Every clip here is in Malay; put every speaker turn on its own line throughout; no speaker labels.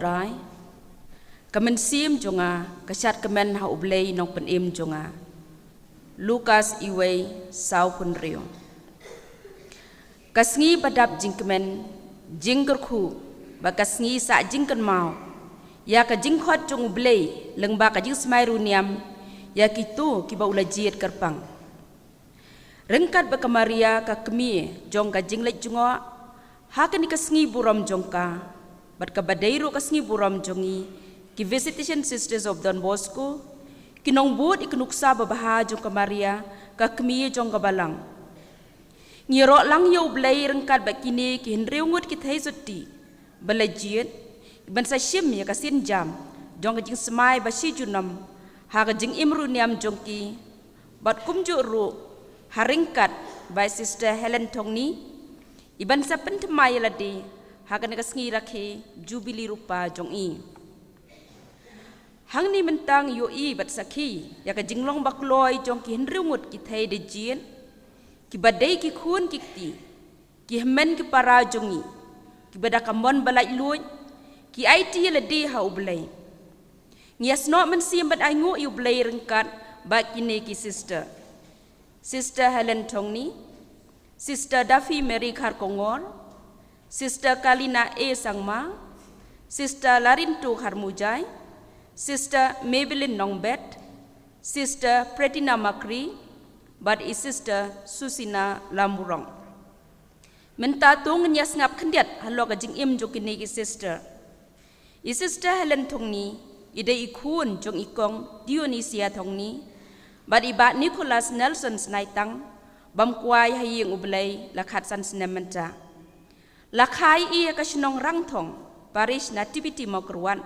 drai kamen sim jonga kasat kamen ha ublei nong penim jonga Lukas iwei sau pun rio kasngi badap jingkemen jingkerku bakasngi sa jingken mau ya ka jingkhot jong ublei lengba ka Jingsmai runiam ya kitu kiba ulajiet kerpang rengkat bakamaria ka kemi jong ka jinglek jonga hakan kasngi buram jongka bat ka badairu kasngi buram jongi ki visitation sisters of Don Bosco kinong bud ikunuksa babaha jong kamaria ka kemi jong kabalang ngiro lang yo blay rengkat bakini ki henriu ngut ki thai Sotti balajiet ban sa shim ya kasin jam jong ka Jingsmai ba si junam ha ka jing imru niam jong ki bat kumju ru haringkat by sister Helen Tongni iban sa pentemai ladi ha ka nakasngi rakhe jubili rupa jong i hang ni mentang yo i bat sakhi ya ka jinglong bakloi jong ki henriu ngut ki thai de jien ki badai ki khun ki ti ki hemen ki para jongi ki bada kamon balai luoi ki IT ledi ha ublai ngias no men sim bat ai ngu yu blai rengkat ba kini ki sister Helen Tongni sister Daffy Mary Kharkongor sister Kalina A Sangma sister Larintu Kharmujai sister Maybelline Nongbet sister Pretina Makri but is sister Susina Lamurong menta tung nyas ngap khendiat halo ka jing im jokini ki sister Helen Tongni ide ikun jong ikong Dionysia Tongni but iba Nicholas Nelson Snaitang bam kwai haying ublay lakhat san snementa lakhai i ka shnong rangthong parish nativity mokruan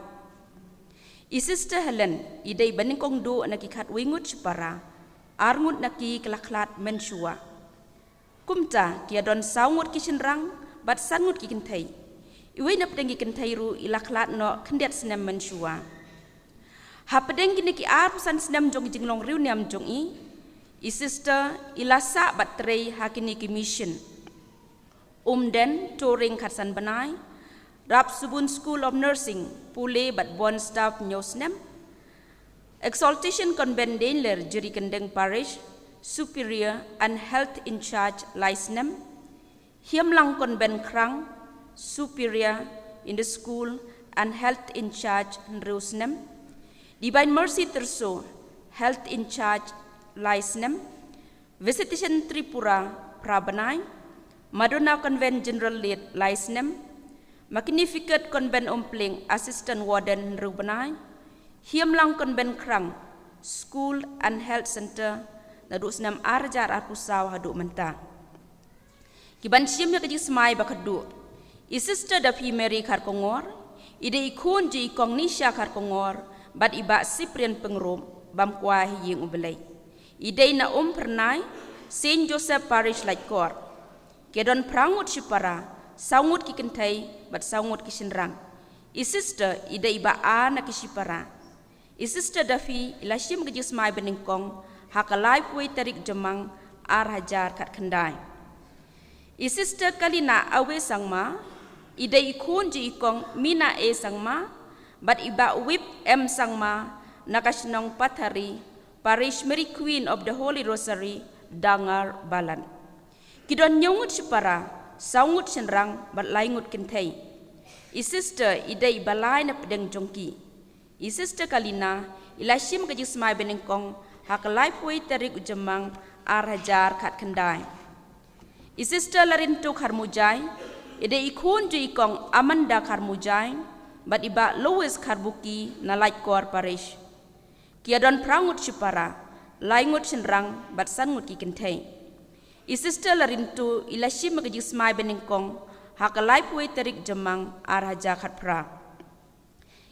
sister Helen ide baningkong du nakikhat wingut para arngut naki kelaklat mensua kumta kia don saungut kishenrang bat sangut kikintai iwe na pedeng kikintai ru ilaklat no kendiat senam mensua ha pedeng kini ki ar pusan senam jong jinglong riu niam jong i sister ilasa bat trei hakini ki mission den touring khatsan banai rap subun school of nursing pule bat bon staff nyosnem Exaltation Convent Dainler Juri Kendeng Parish Superior and Health in Charge Laisnem Hiamlang Convent Krang Superior in the School and Health in Charge Nrusnem Divine Mercy Terso Health in Charge Laisnem Visitation Tripura Prabanai Madonna Convent General Lead Laisnem Magnificent Convent Umpling Assistant Warden Nrubanai Hiamlang Convent Krang School and Health Center naduk senam arjar arpusaw haduk menta. Kiban siamnya ke Jingsmai Bakhatduh. Sister Daffy Mary Kharkongor, ide ikun je ikong Nisha Kharkongor, bat iba Cyprian Pengrum bam kuah ying ubelai. Ide na pernai Saint Joseph Parish Laikor. Kedon prangut sipara, saungut kikentai bat saungut kisenrang. Sister ide iba anak kisipara. Sister Daffy ilasim ke Jingsmai beningkong hakalai pui tarik jemang ar hajar kat kendai. Sister Kalina awe sangma ide ikun je ikong Mina e sangma bat iba whip M sangma nakasnong pathari Parish Mary Queen of the Holy Rosary Dangar Balan. Kidon nyongut sipara saungut senrang bat laingut kentai. Sister ide ibalai na pedeng jongki. Sister Kalina ilasim ke Jingsmai beningkong hakalai pui tarik jemang ar hajar kat kendai. Sister Larintu Kharmujai ide ikun je ikong Amanda Kharmujai bat iba Louis Kharbuki na Laikor Parish. Kiadon prangut sipara laingut senrang bat sangut kikentai. Sister Larintu ilasim ke Jingsmai beningkong hakalai pui tarik jemang ar hajar kat pra.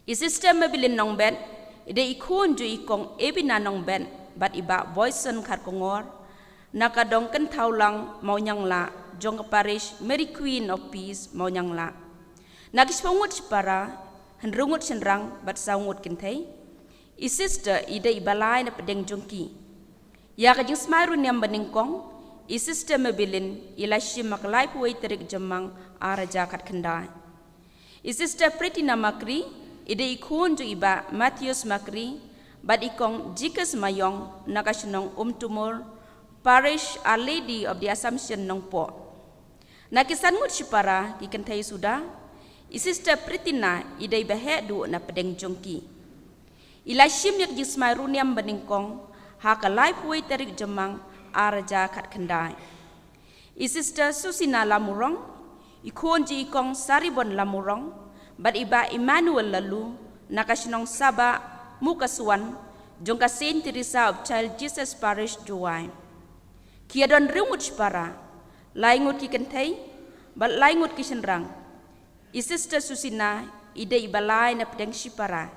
Sister Maybelline Nongbet ide ikun ju ikong ebina Nongbet bat iba Boyson Kharkongor nakadong kentaulang mau nyangla jong Parish Mary Queen of Peace mau nyangla nagispangut sipara henrungut senrang bat saungut kentai. Sister ide ibalai na pedeng jongki ya ka Jingsmai runiam beningkong. Sister Maybelline ilasim makalai puai terik jemang ara jakat kendai. Sister Pretina Makri, ide ikun jo iba Matthias Makri, bad ikong Jikas Mayong nakasunong Tumor, Parish Our Lady of the Assumption nong po. Nakisan ngut sipara kikentay sudah, Sister Pretina ide Bakhatduh na pedeng jongki. Ilashim yak Jingsmai runiam beningkong, haka life way terik jemang araja kat kendai. Sister Susina Lamurong, ikon ji ikong Saribon Lamurong, bad iba Emmanuel lalu, nakasunong Saba Mukasuan, jongka Saint Teresa of Child Jesus Parish Juwai. Kia don ringut para, laingut kikentay, bad laingut kisenrang. Sister Susina ide ibalai na pedeng sipara.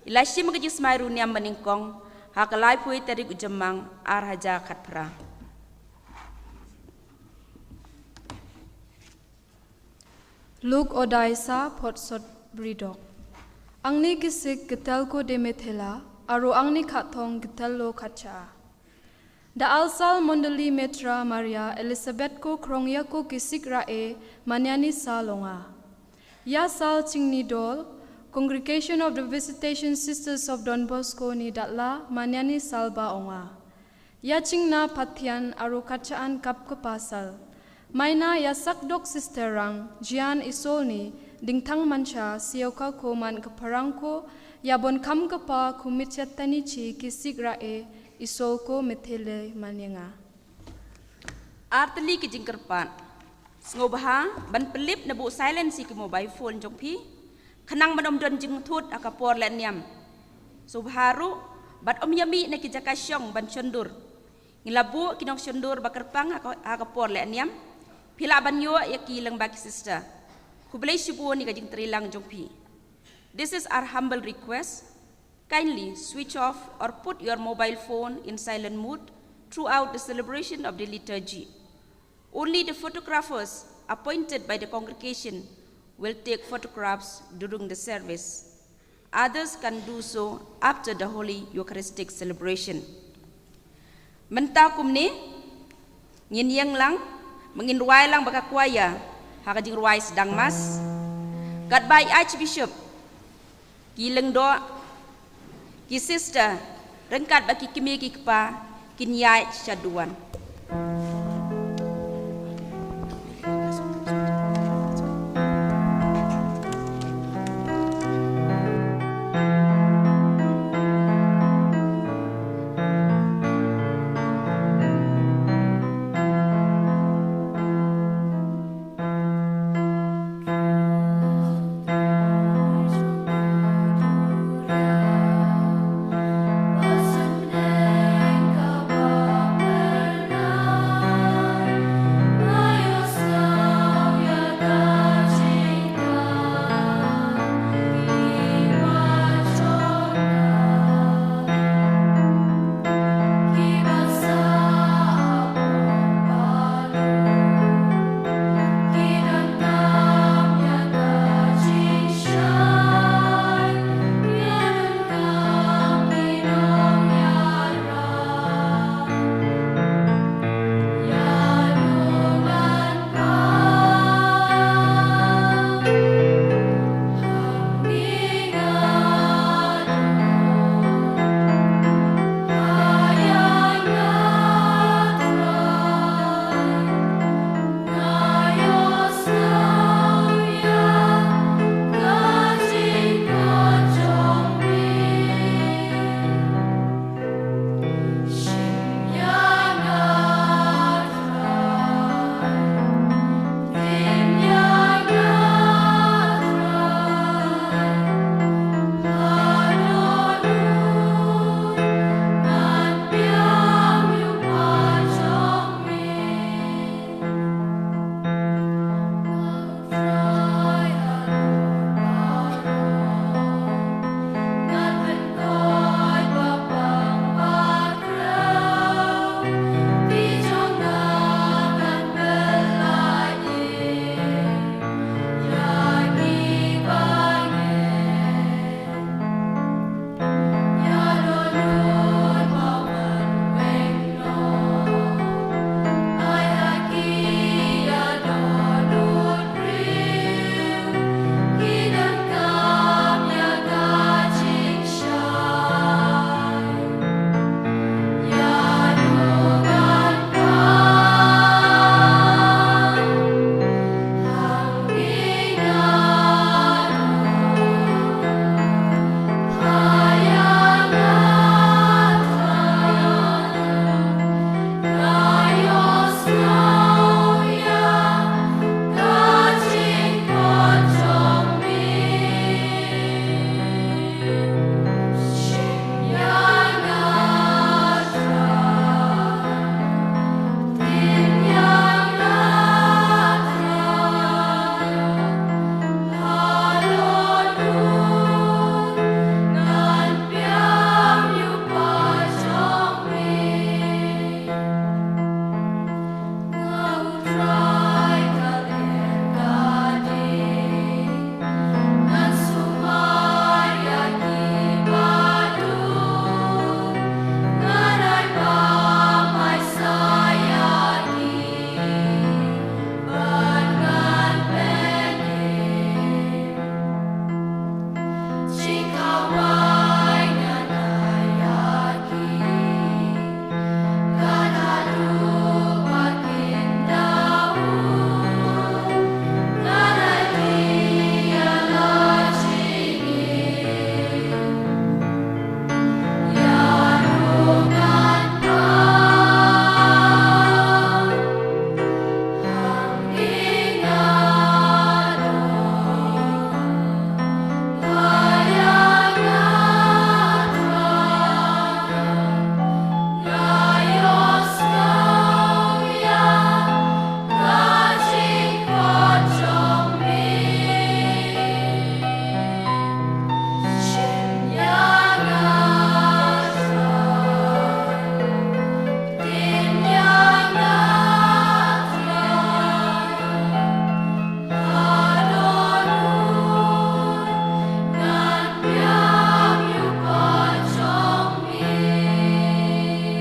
Ilashim ke Jingsmai runiam meningkong, haka life way terik jemang araja kat pra.
Luk odaisa potsot bridok. Angni kisik getel ko demethela, aru angni kathong getel lo kacha. Da alsal mondali metra Maria Elizabeth ko krongya ko kisik rae manyani salonga. Ya sal chingni dol, Congregation of the Visitation Sisters of Don Bosco ni datla manyani salba onga. Ya chingna pathian aru kacaan kap kepasal. Maina ya sakdok sisterang jian isolni dingtang mancha siyoka ko man keparang ko ya bon kam kepa kumitchatani chi kisik rae isol ko methele manyenga.
Arteli ke jingkerpan. Ngobha ban pelip na bu silence ki mobile phone jongpi. Kenang manom don jing thut akapor le NIAM. Subharu bat om yami na ki jakasyong ban chondur. Ngilabu kinong chondur bakerpang akapor le NIAM. Pila banyo yaki lang baki sister. Kublay shibu ni kajing trilang jongpi. This is our humble request. Kindly switch off or put your mobile phone in silent mode throughout the celebration of the liturgy. Only the photographers appointed by the congregation will take photographs during the service. Others can do so after the Holy Eucharistic celebration. Mentakum ni, nginyang lang, menginruai lang bakakwaya, hakajing ruai sedang mas. Goodbye Archbishop, kileng do, ki sister, rengkat baki kimi kikpa, kinyai syaduan.
Wasn't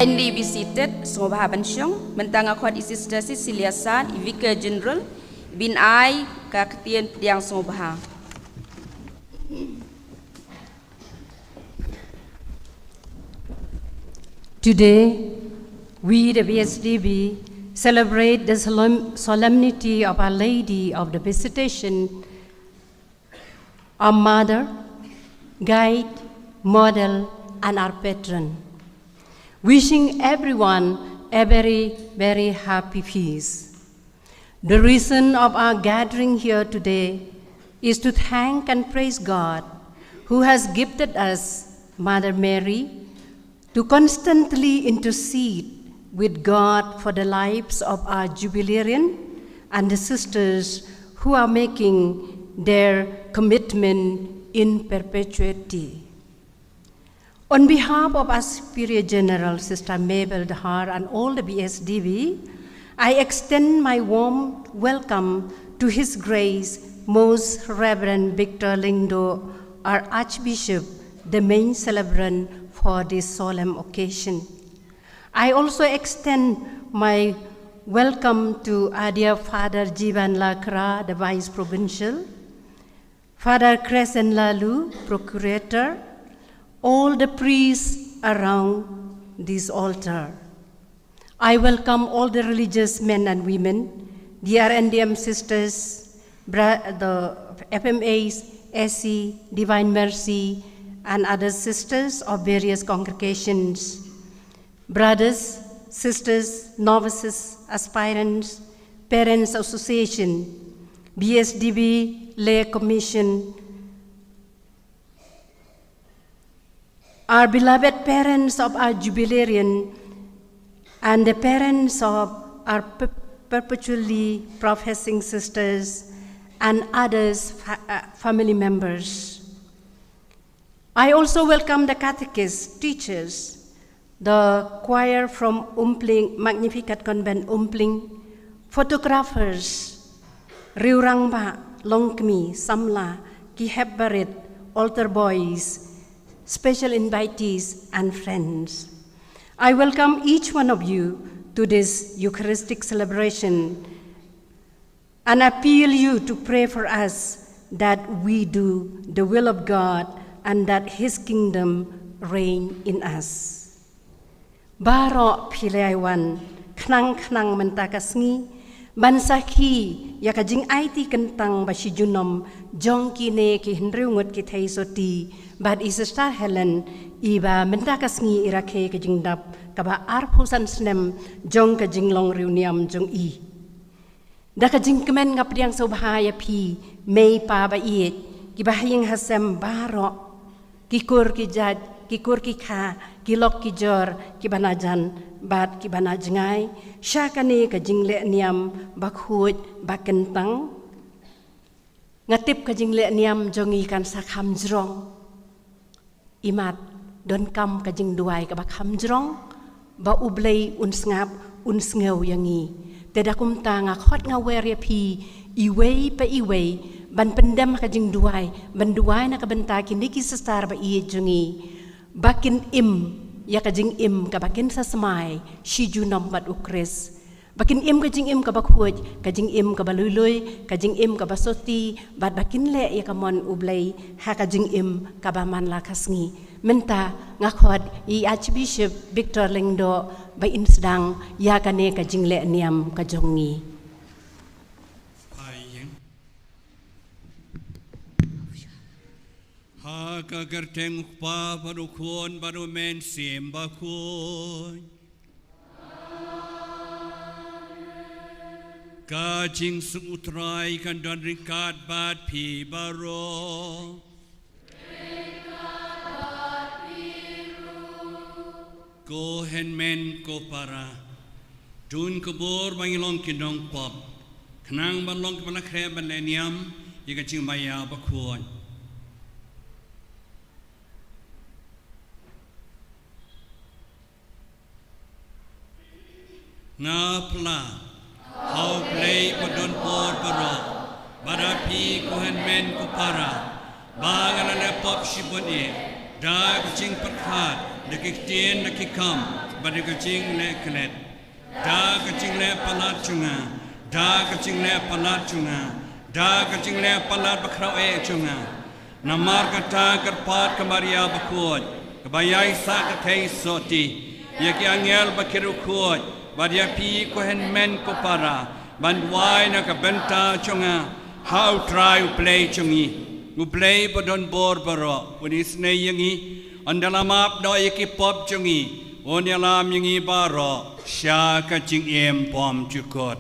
Kindly be seated. Sungguh Bansyong, mentang akhwat Sister Cecilia San, Vicar General, bin ai kaktian pediang sungguh.
Today, we, the BSDB, celebrate the solemnity of Our Lady of the Visitation, our Mother, Guide, Model, and our Patron. Wishing everyone a very, very happy peace. The reason of our gathering here today is to thank and praise God, who has gifted us Mother Mary, to constantly intercede with God for the lives of our jubilarian and the sisters who are making their commitment in perpetuity. On behalf of our Superior General, Sister Mabel Dahar, and all the BSDB, I extend my warm welcome to His Grace, Most Reverend Victor Lingdo, our Archbishop, the main celebrant for this solemn occasion. I also extend my welcome to our dear Father Jivan Lakra, the Vice Provincial, Father Crescent Lalu, Procurator, all the priests around this altar. I welcome all the religious men and women, dear NIAM sisters, the FMAs, SC, Divine Mercy, and other sisters of various congregations, brothers, sisters, novices, aspirants, parents association, BSDB, lay commission, our beloved parents of our jubilarian, and the parents of our perpetually professing sisters and others family members. I also welcome the catechists, teachers, the choir from Umpling, Magnificat Convent Umpling, photographers, Riurangba, Longkmi, Samla, Kihebbarit, altar boys, special invitees and friends. I welcome each one of you to this Eucharistic celebration and appeal you to pray for us that we do the will of God and that His kingdom reign in us. Baro pilaiwan knang mentakasngi bansaki yakajing aiti kentang basijunom jongki ne ki Ngut ki thai Sotti bad Sister Helen iba mentakasngi irake kajing dap kaba arpusan snem jong kajing long NIAM jong i. Da kajing kemen ngap diang sobhaya pi mei pa ba iet ki bahing hasem baro kikur ki jad kikur ki kha kilok ki jor ki banajan bat ki banajngai syakane kajing le NIAM bakhuj bakentang ngatip kajing le NIAM jongi kan sakham jrong imat don kam kajing duai ka bakham jrong ba ublei unsngap unsngeu yangi tedakum tanga khot ngawer ya pi iwei pa iwei ban pendam kajing duai ban duai na kabenta kini ki sestar ba iye jongi bakin im ya kajing im ka bakin sasmai shiju nombat ukres bakin im kajing im ka bakhuj kajing im ka balului kajing im ka basoti bat bakin le ya kamon ublei ha kajing im ka baman lakasngi menta ngakhot I Archbishop Victor Lingdo ba insdang ya kane kajing le NIAM ka jongi.
Ha kagerteng pa barukon baru men sim bakun kajing sutrai kan don ringkat bat pi baro ko hen men ko para tun KHUBOR bangilong kinong pop kenang balong kepala kre ban NIAM ika Jingsmai bakun ngapla hau play padon por paro barapi kohen men ko para bangalale pop shiboni dag jing pathat the Kiktin, the Kikam, but the Kaching le Klet, Da Kaching le Palachunga, Da Kaching le Palachunga, Da Kaching le Palat Bakrae Chunga, Namar Kata Karpat Kamaria Bakod, Kabayai Sakate Sotti, Yaki Angel Bakirukod, Badiapi Kohen Men Kopara, Bandwai Nakabenta Chunga, how try play Chungi, who play but on board Baro, when his name Yangi, on the Lamap no Yaki Pop Chungi, on the Lam Yangi Baro, Shaka Ching Em Pom Chukot.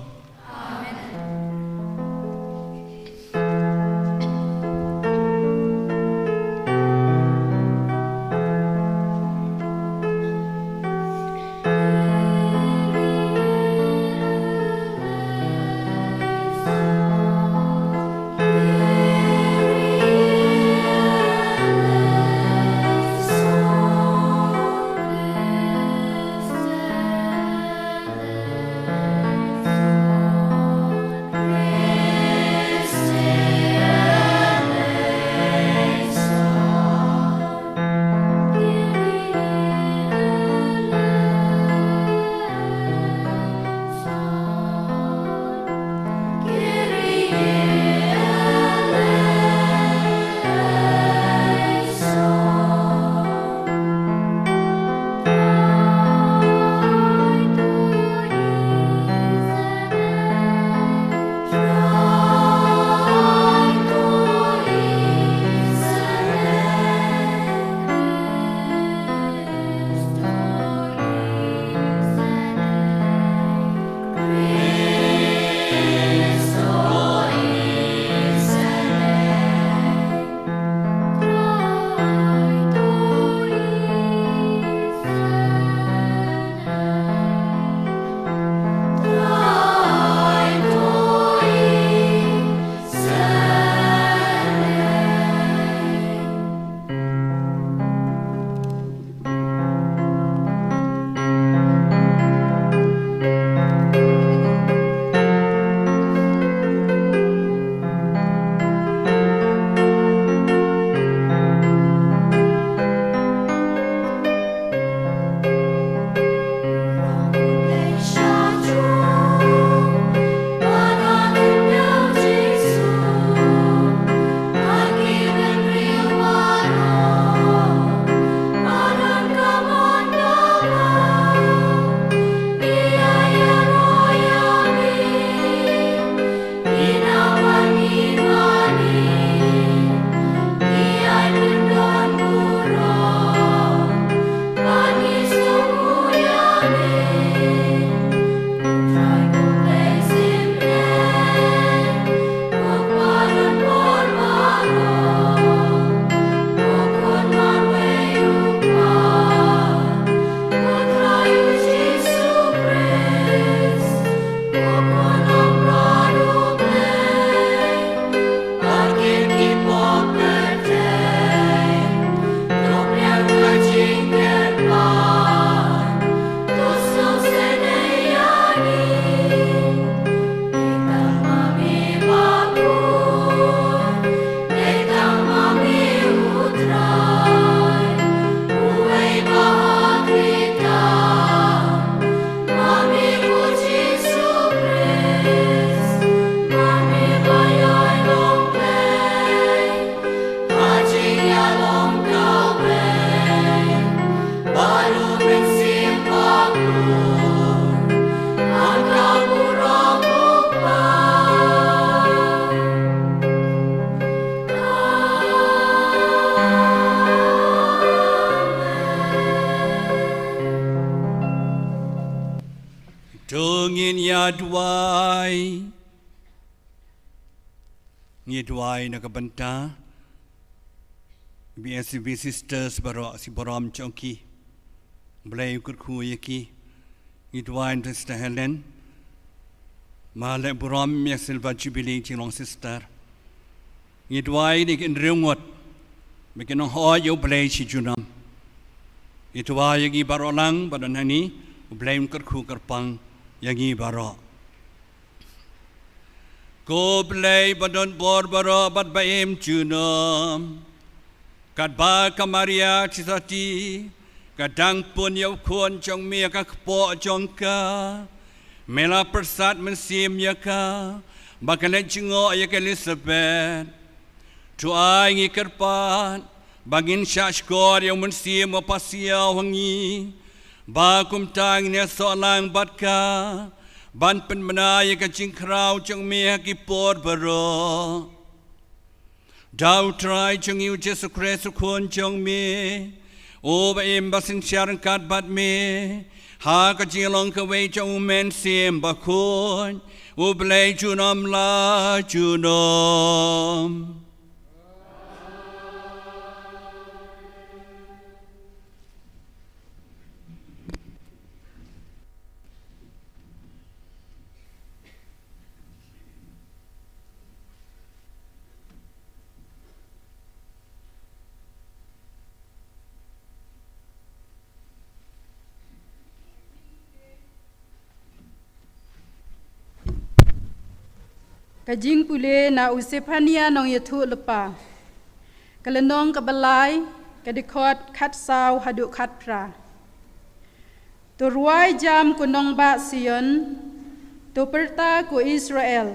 Ngidwai nakabanta BSB sisters baro si borom chonki blay kurku yaki ngidwai sister Helen male borom ya silva jubilee chilong sister ngidwai dik in Ngut mekin ho yo blay chi junam ngidwai yagi baro lang badan hani blay kurku karpang yagi baro Go play badon borbaro bad baim junam. Kad ba kamaria chisati. kadang pun yau kuan jong mia ka kpo jong ka mela persat mensim ya ka bakanet jingo ya ka Elizabeth tu ai ngi kerpan bangin syashkor yang mensim pasia wangi ba kum tang ne so lang bat ka ban pen menaya ka jing krau jong mia ki por baro Dau try jong yu Jesu Christ kuan jong me o ba im basin sharan kat bat me ha ka jilong ka wei jong men sim ba kuan o blai junom la junom
Kajing pule na usepania nong yathu lepa. Kalenong kabalai kadikot khat saw haduk khat pra. To ruai jam ku nong ba Sion, to perta ku Israel.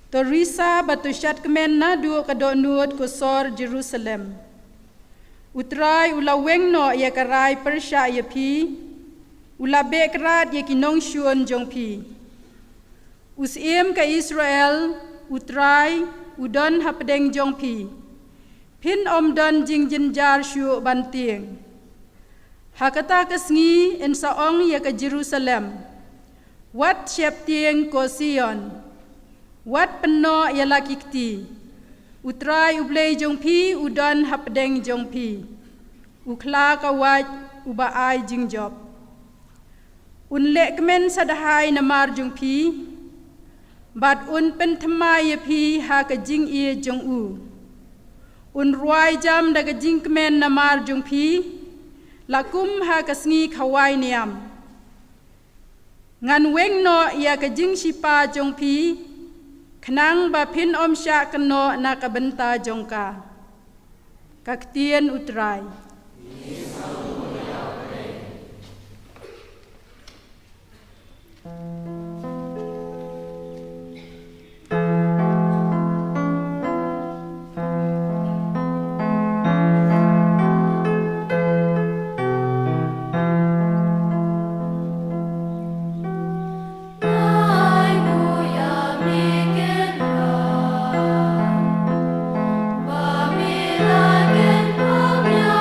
To risa batu syat kemen na du kadonut ku sor Jerusalem. Utrai ula weng no ya karai persya ya pi, ula bekrat ya kinong syun jong pi. Usiem ka Israel, utrai, udon hapdeng jong pi. Pin om don jing jinjar syu banting. Hakata kesngi en saong ya ka Jerusalem. Wat syep tieng ko Sion. Wat peno ya lakikti. Utrai ublei jong pi, udon hapdeng jong pi. Ukla ka wat ubaai jing job. Unlek kemen sadahai namar jong pi. Bat un pen thmai phi ha ka jing ye jong u un ruai jam da ka jing kmen namar jong phi lakum ha ka sngi khawai niam ngan weng no ya ka jing sipa jong phi khnang ba phin om sha kno na ka benta jong ka tien utrai
Ba mi la gen pa mya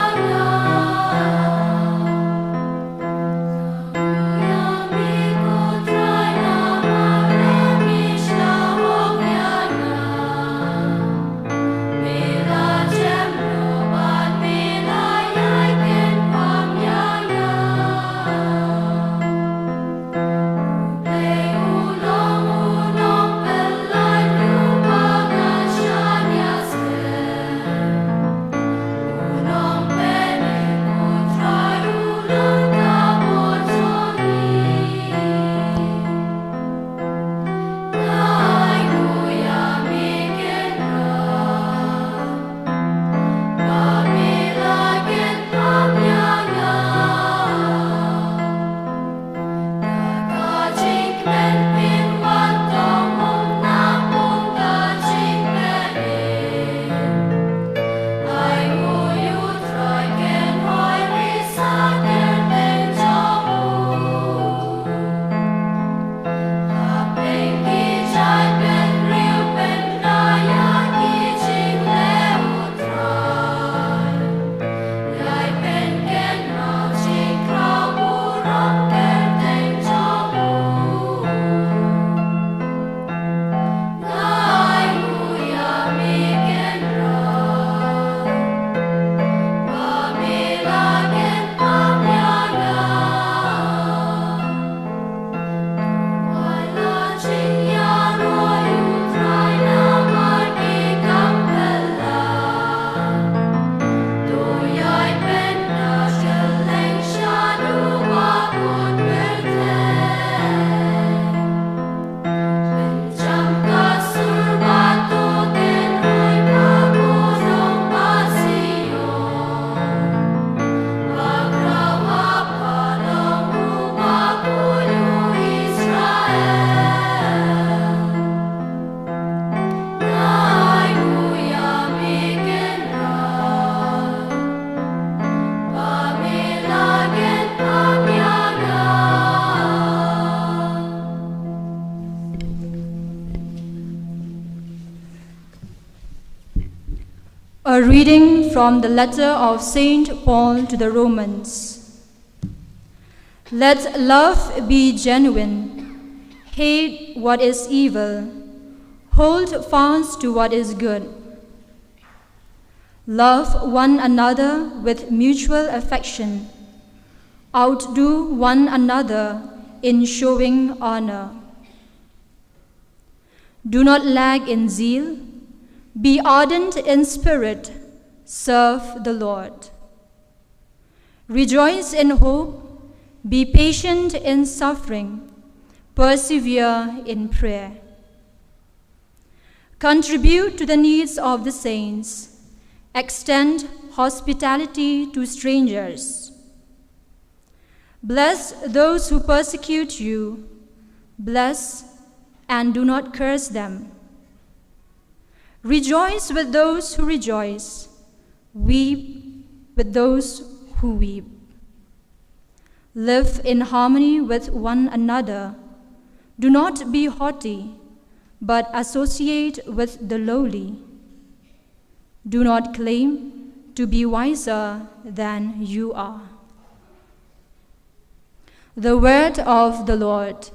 reading from the letter of Saint Paul to the Romans. Let love be genuine. Hate what is evil. Hold fast to what is good. Love one another with mutual affection. Outdo one another in showing honor. Do not lag in zeal. Be ardent in spirit. Serve the Lord. Rejoice in hope. Be patient in suffering. Persevere in prayer. Contribute to the needs of the saints. Extend hospitality to strangers. Bless those who persecute you. Bless and do not curse them. Rejoice with those who rejoice. Weep with those who weep. Live in harmony with one another. Do not be haughty, but associate with the lowly. Do not claim to be wiser than you are. The word of the Lord.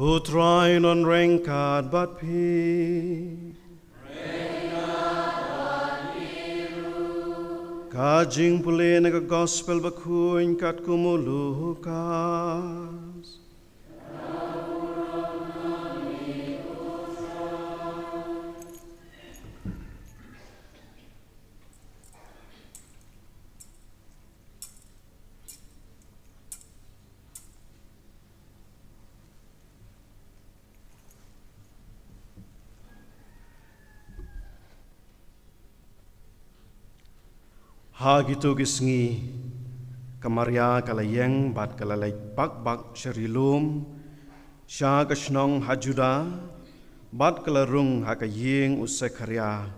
Utrain on rengkat bat pi. Kajing pulih naga gospel bakuin kat kumulukas. Ha gitu gisngi kamaria kalayeng bat kalalay bak syarilum sya kasnong hajuda bat kalarung hakayeng usekharya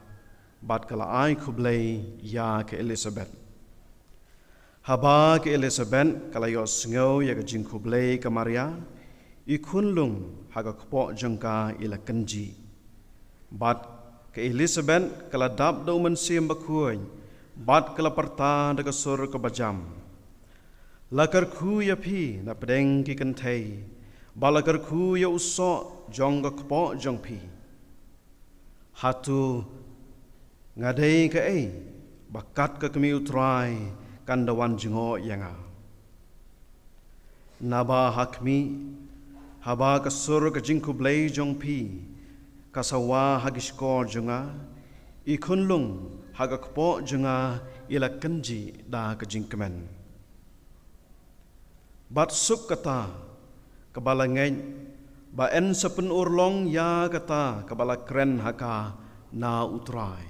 bat kalay kublay ya ke Elizabeth haba ke Elizabeth kalayos ngaw ya kajing kublay kamaria ikunlung hagakpo jangka ila kanji bat ke Elizabeth kaladap daw mansim bakuy bat kelaparta daga sur ke bajam lakar ku ya pi na pedeng ki kantai balakar ku ya uso jong ga kpo jong pi hatu ngadei ke bakat ke kemi utrai kandawan jingo yanga naba hakmi haba ka sur ke jingku blai jong pi kasawa hagiskor jonga ikunlung hagakpo jenga ila kanji da kajingkemen. Bat suk kata kabalangen ba en sepen urlong ya kata kabala kren haka na utrai.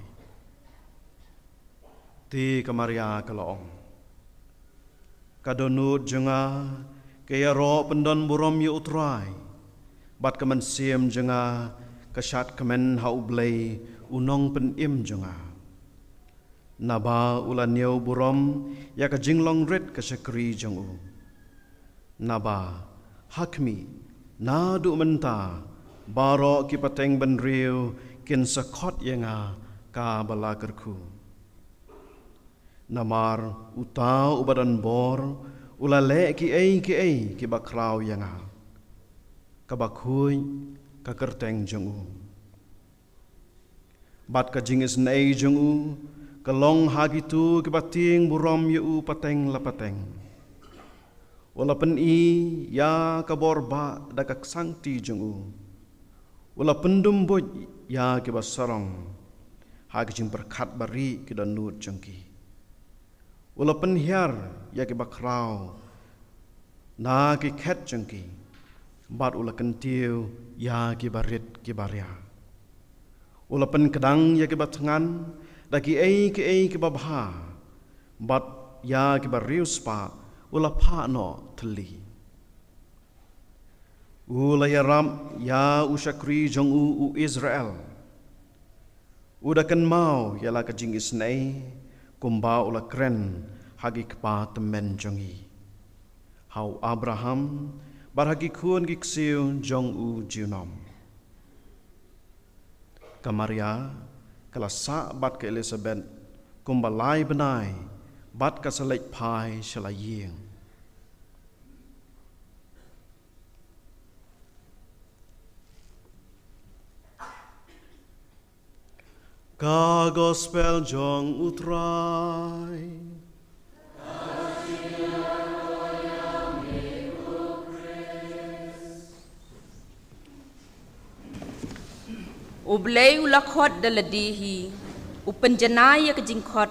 Ti kamaria kalaong. kadonut jenga kaya ro pendon burom yu utrai bat kemen siem jenga kasat kemen hau blei unong pen im jenga naba ulan yau burom ya ka jinglong red ka sekri jengu naba hakmi na du menta baro ki pateng ben riu kin sakot yenga ka balakerku namar utau ubadan bor ulale ki ei ki bakrau yenga ka bakhui ka kerteng jengu bat ka jingis nei jengu kalong hagitu ki bating burom yu pateng la pateng walaupun ya kabor ba da ka sangti jengu wala pendum boj ya ke basarong ha ke jing berkat bari ke dan nut jengki wala penhiar ya ke bakrau na ke khat jengki bat ula kentiu ya ke barit ke barya wala pen kedang ya ke batangan da ke ei ke babha bat ya ke barius pa wala pa no teli ula ya ram ya usakri jong u Israel udakan mau ya la ka jingis nei kumba ula kren hagi kpa temen jongi hau Abraham barhagi kun giksiu jong u junom kamaria kala sa bat ke Elizabeth kumba lai benai bat ka selek pai shalaying ka gospel jong utrai
ublay ulakhot daladihi upenjanaya kejingkhot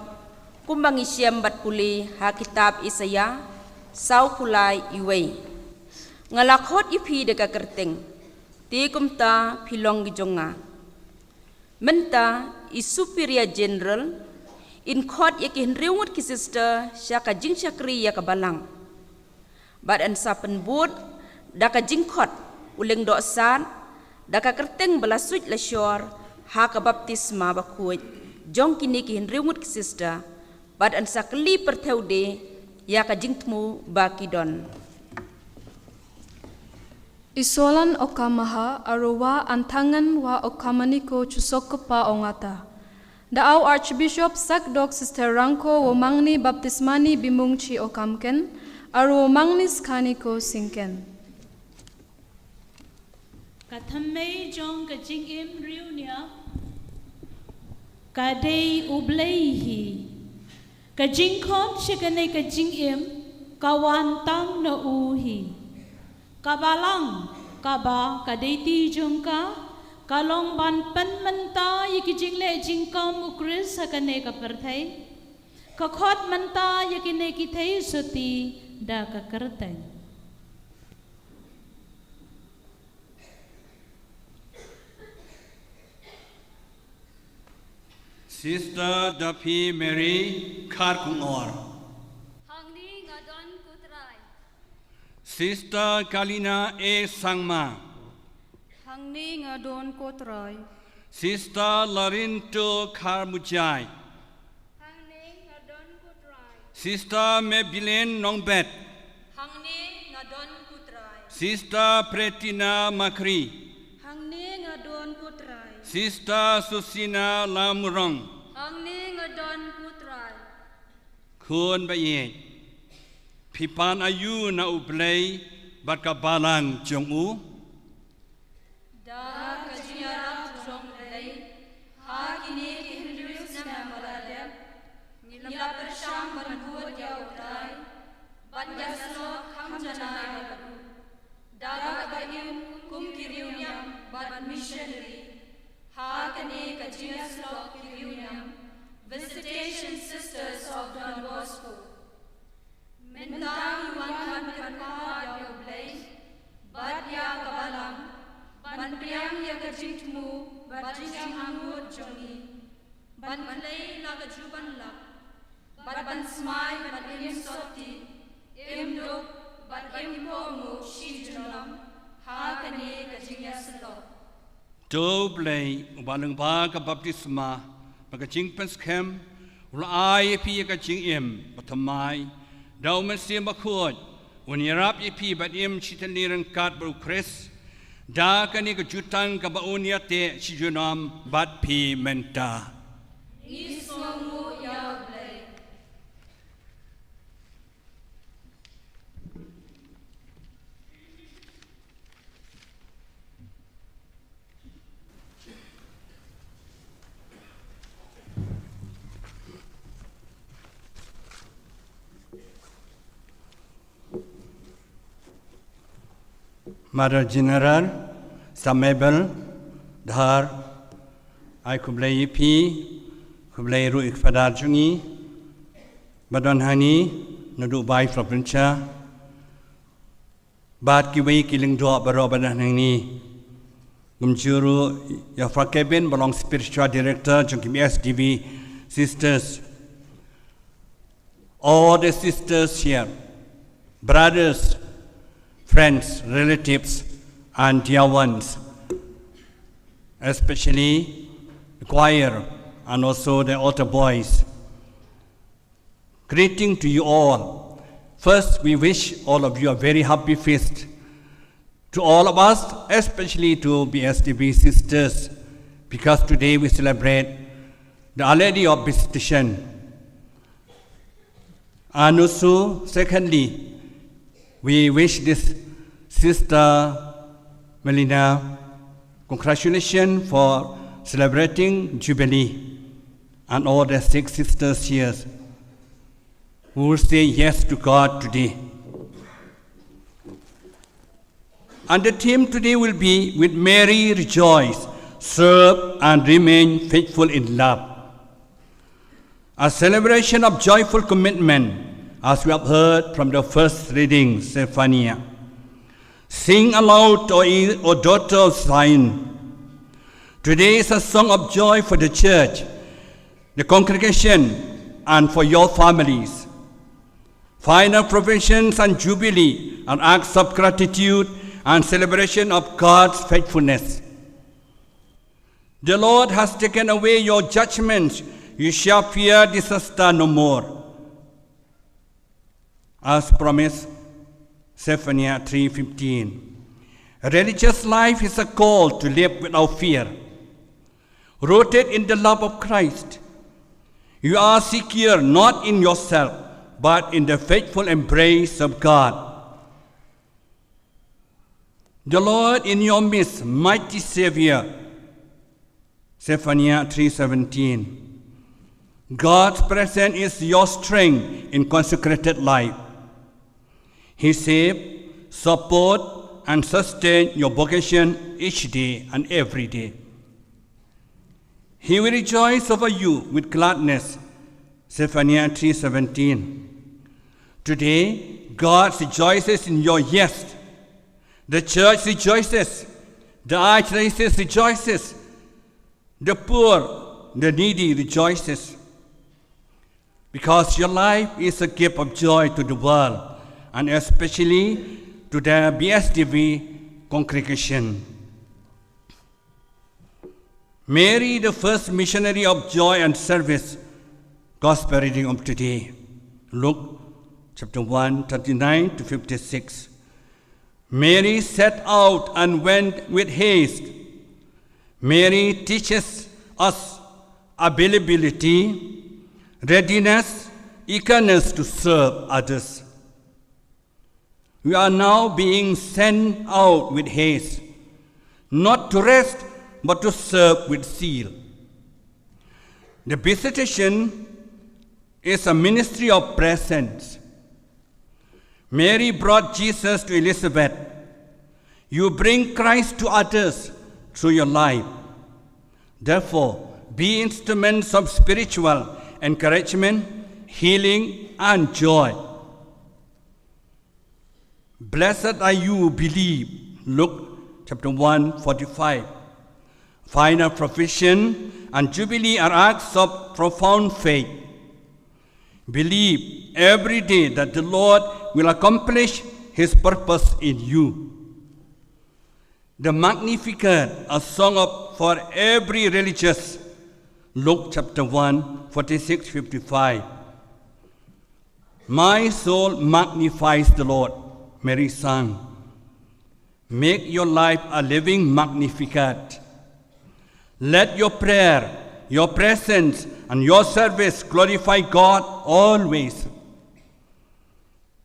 kumbangi siam bat puli ha kitab Isaya sau pulai iwei ngalakhot ipi deka kerteng ti kumta pilong gijonga menta i superior general in court yakin riwut ki sister syaka jing syakri ya kabalang badan sapen bud daka jingkhot uleng doksan daka kerteng belasut lasyor ha ka baptisma bakuit jong kini ki riwut ki sister badan sakli perteude ya ka jingtmu bakidon
Isolan okamaha arowa antangan wa okamaniko chusokopa ongata. Daaw Archbishop Sakdok Sister Rangko wo mangni baptismani bimungchi okamken aro mangni skaniko singken.
Kathamay jong kajing im riunya kadei ubleihi kajing khom shikane kajing im kawan tang na uhi kabalang kaba kadeti jongka kalong ban pen menta yiki jingle jingkam ukris sakane kaperthai kakhot menta yakine kithai Sotti da kakerteng
Sister Dapi Mary Karkungor Sister Kalina A. Sangma
Hangni ngadon kotrai.
Sister Larinto Karmujai
Hangni ngadon kotrai.
Sister Mebilen Nongbet
Hangni ngadon kotrai.
Sister Pretina Makri
Hangni ngadon kotrai.
Sister Susina Lamurong
Hangni ngadon kotrai.
Kun Baye Pipan ayu na ublay bat kabalang jongu
Da kajiarap jong lay ha kini ki hindus na maladem nila persyam banbuat ya utai bat jasno kham janai babu daga bayim kum kiriunyam bat missionary ha kini kajiaslo kiriunyam visitation sisters of Don Bosco mentang yuan berkat ya ublay bat ya kabalang ban priang ya kajingtmu bat jing angut jongi ban malay la kajuban la bat ban smai bat im Sotti Imduk bat impo mu shijunam ha kani kajingya slo.
Do play ubalung ba ka baptisma maka jingpens kem ula ai pi ka jingim batamai daw man sim bakhot unirap ipi bat im chitaniran kat bru Chris da kani ka jutang ka baunia te shijunam bat pi menta.
Iswamu ya play.
Mother General, Samebel, Dhar, I kublai pi, kublai ruik fadar jungi, Badon Hani, Nadu Bai Provincia, Bad Kiwi killing drop Barobadan Hani, Gumjuru, Yafra Kevin, belong spiritual director, Junkim SDV sisters, all the sisters here, brothers, friends, relatives, and dear ones, especially the choir and also the altar boys. Greeting to you all. First, we wish all of you a very happy feast. To all of us, especially to BSDB sisters, because today we celebrate the Our Lady of Visitation. And also, secondly, we wish this Sister Melina congratulations for celebrating Jubilee and all the 6 sisters here who will say yes to God today. And the theme today will be with Mary rejoice, serve and remain faithful in love. A celebration of joyful commitment, as we have heard from the first reading, Zephaniah. Sing aloud, O daughter of Zion. Today is a song of joy for the church, the congregation, and for your families. Final provisions and jubilee are acts of gratitude and celebration of God's faithfulness. The Lord has taken away your judgments. You shall fear disaster no more. As promised, Zephaniah 3:15. A religious life is a call to live without fear. Rooted in the love of Christ, you are secure not in yourself, but in the faithful embrace of God. The Lord in your midst, mighty Savior. Zephaniah 3:17. God's presence is your strength in consecrated life. He saves, supports, and sustains your vocation each day and every day. He will rejoice over you with gladness. Zephaniah 3:17. Today, God rejoices in your yes. The church rejoices. The archdiocese rejoices. The poor, the needy rejoices. Because your life is a gift of joy to the world, and especially to the BSDV congregation. Mary, the first missionary of joy and service. Gospel reading of today, Luke chapter 1, 39 to 56. Mary set out and went with haste. Mary teaches us availability, readiness, eagerness to serve others. We are now being sent out with haste, not to rest, but to serve with zeal. The visitation is a ministry of presence. Mary brought Jesus to Elizabeth. You bring Christ to others through your life. Therefore, be instruments of spiritual encouragement, healing, and joy. Blessed are you who believe. Luke chapter 1, 45. Final provision and jubilee are acts of profound faith. Believe every day that the Lord will accomplish His purpose in you. The Magnificat, a song for every religious. Luke chapter 1, 46-55. My soul magnifies the Lord, Mary sang. Make your life a living Magnificat. Let your prayer, your presence, and your service glorify God always.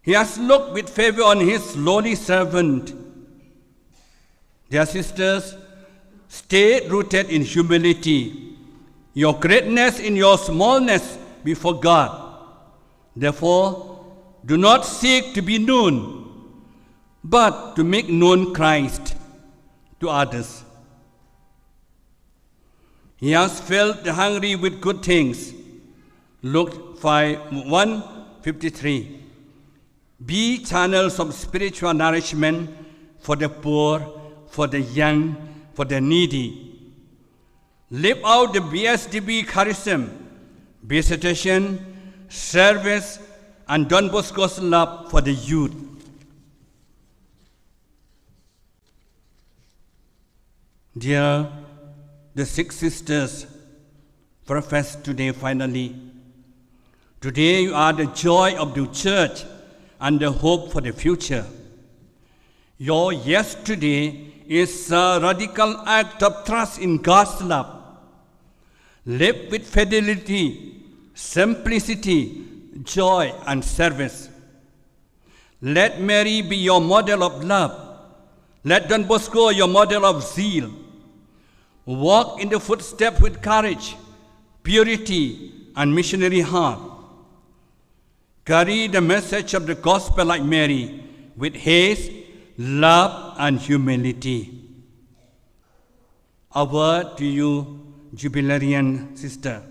He has looked with favor on His lowly servant. Dear sisters, stay rooted in humility, your greatness in your smallness before God. Therefore, do not seek to be known, but to make known Christ to others. He has filled the hungry with good things. Luke 1:53. Be channels of spiritual nourishment for the poor, for the young, for the needy. Live out the BSDB charism, visitation, service, and Don Bosco's love for the youth. Dear, the 6 sisters profess today finally. Today you are the joy of the church and the hope for the future. Your yes today is a radical act of trust in God's love. Live with fidelity, simplicity, joy, and service. Let Mary be your model of love. Let Don Bosco your model of zeal. Walk in the footsteps with courage, purity, and missionary heart. Carry the message of the gospel like Mary with haste, love, and humility. A word to you, Jubilarian sister.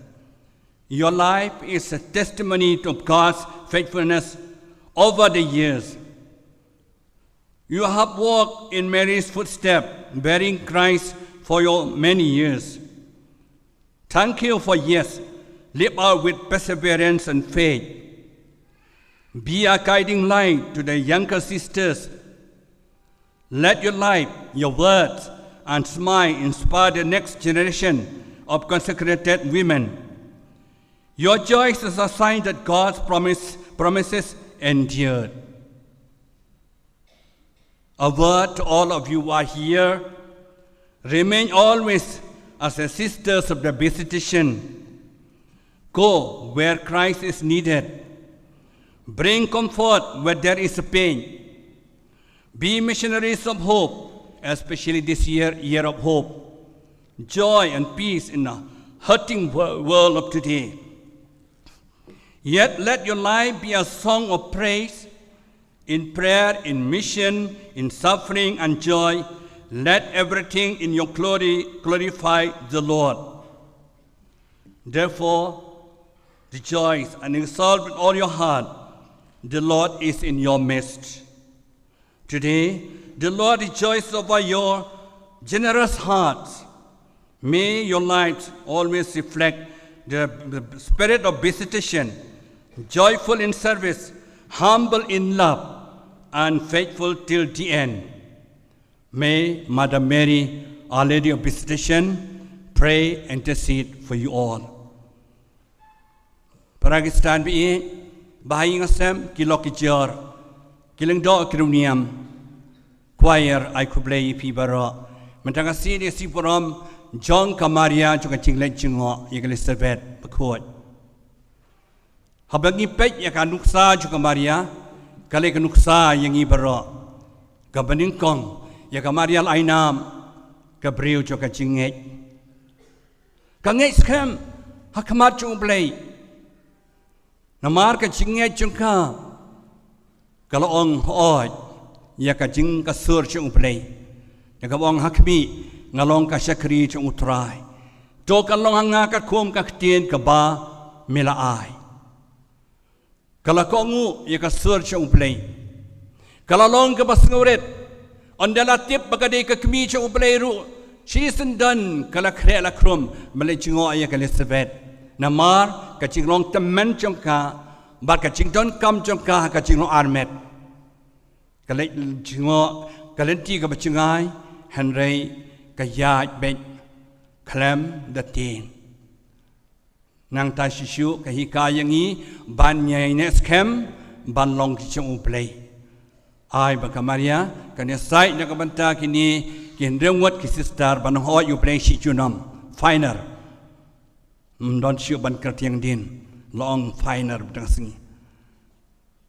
Your life is a testimony to God's faithfulness over the years. You have walked in Mary's footsteps, bearing Christ for your many years. Thank you for yes. Live out with perseverance and faith. Be a guiding light to the younger sisters. Let your life, your words, and smile inspire the next generation of consecrated women. Your joy is a sign that God's promises endure. A word to all of you who are here. Remain always as the sisters of the visitation. Go where Christ is needed. Bring comfort where there is pain. Be missionaries of hope, especially this year of hope. Joy and peace in a hurting world of today. Yet let your life be a song of praise. In prayer, in mission, in suffering and joy, let everything in your glory glorify the Lord. Therefore, rejoice and exalt with all your heart. The Lord is in your midst. Today, the Lord rejoices over your generous hearts. May your lives always reflect the spirit of visitation, joyful in service, humble in love, and faithful till the end. May Mother Mary, Our Lady of Visitation, pray and intercede for you all. Pakistan bi bahai ngasem kilok kijar kilang do kiruniam choir ai kublei pi baro mentangasi di sipuram John Kamaria juga cinglet cingo Elizabeth Bakhatduh. Habang ipet ya kanuksa juga Maria kali kanuksa yang ibaro kabaningkong ya Kamaria lainam Gabriel juga cinget kanget skam hakamat cublei namar ka cinget jengka kalau ong oi ya ka jing ka sur cublei ya ka ong hakmi ngalong ka syakri chung utrai to kalong hanga ka kum ka tien ka ba milaai kala ko ngu ya ka sur chung play kala long ka basnguret ondala tip bagade ka kmi chung play ru chisen dan kala kre la krum male chingo ya ka Elizabeth namar ka chinglong temen chung ka bat ka ching don kam jong ka ka ching lo armet ka le chingo ka len ti ka ba chingai han rei ka ya ben klam da tin nang ta shishu ka hi ka yangi ban nyai ne scam ban long ki chung play ai ba ka maria ka ne sai na ka banta kini kin rewat ki sister ban ho you play shi chunam finer don shu ban ka tiang din long finer dang singi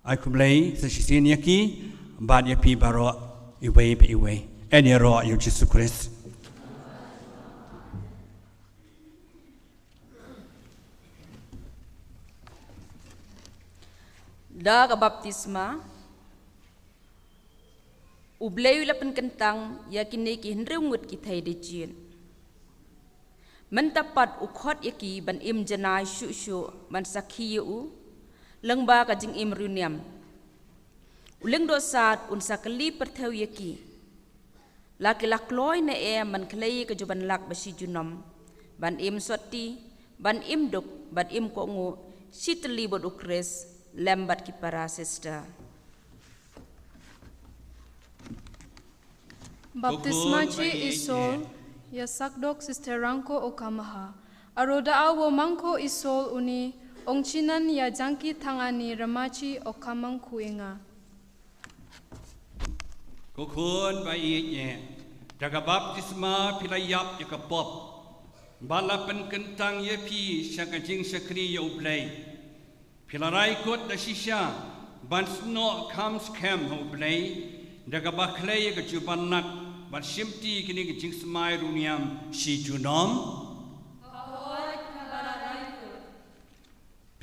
ai ku play sa shi sin yaki ban ya pi baro iway any ro you Jesus Christ
da ka baptisma ubleu la pen kentang yakini ki henreu ngut ki thai de jin man tapat u khot yaki ban im janai shu ban sakhi u lengba ka jing im runiam uleng do sat un sakali pertheu yaki laki lakloi na e man khlei ka juban lak basi junam ban im Sotti ban im duk ban im ko ngu sitli bod ukres lembat ki para sister
Baptisma chi isol ya sakdok sister rangko okamaha aroda awo mangko isol uni ongchinan ya jangki thangani ramachi okamang kuenga
Kukun baiknya jaga baptisma pilayap ya kapop balapan kentang ya pi syakajing syakri ya ublay pilarai kot da shisha ban sno kam scam ha ublay jaga baklay ya kejuban nak ban shimti kini ke Jingsmai runiam shi junom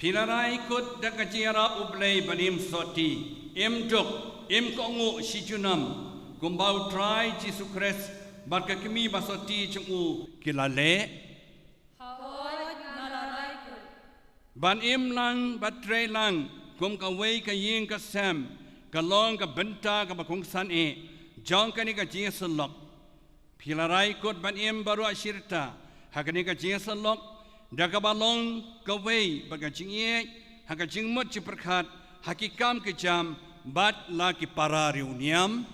pilarai kot da kajira ublay banim Sotti im duk im kongu shi junam kumbau try Jesus Christ bat ka kimi basoti chungu kilale ban im lang bat tre lang kum ka wei ka yin ka sam ka long ka benta ka bakong san e jong ka ni ka Jesus lok pilarai kot ban im baru ashirta hakani ka Jesus lok da ka balong ka wei ba ka jing ye ha ka jing mot chi perkhat hakikam ke jam bat la ki para reuniam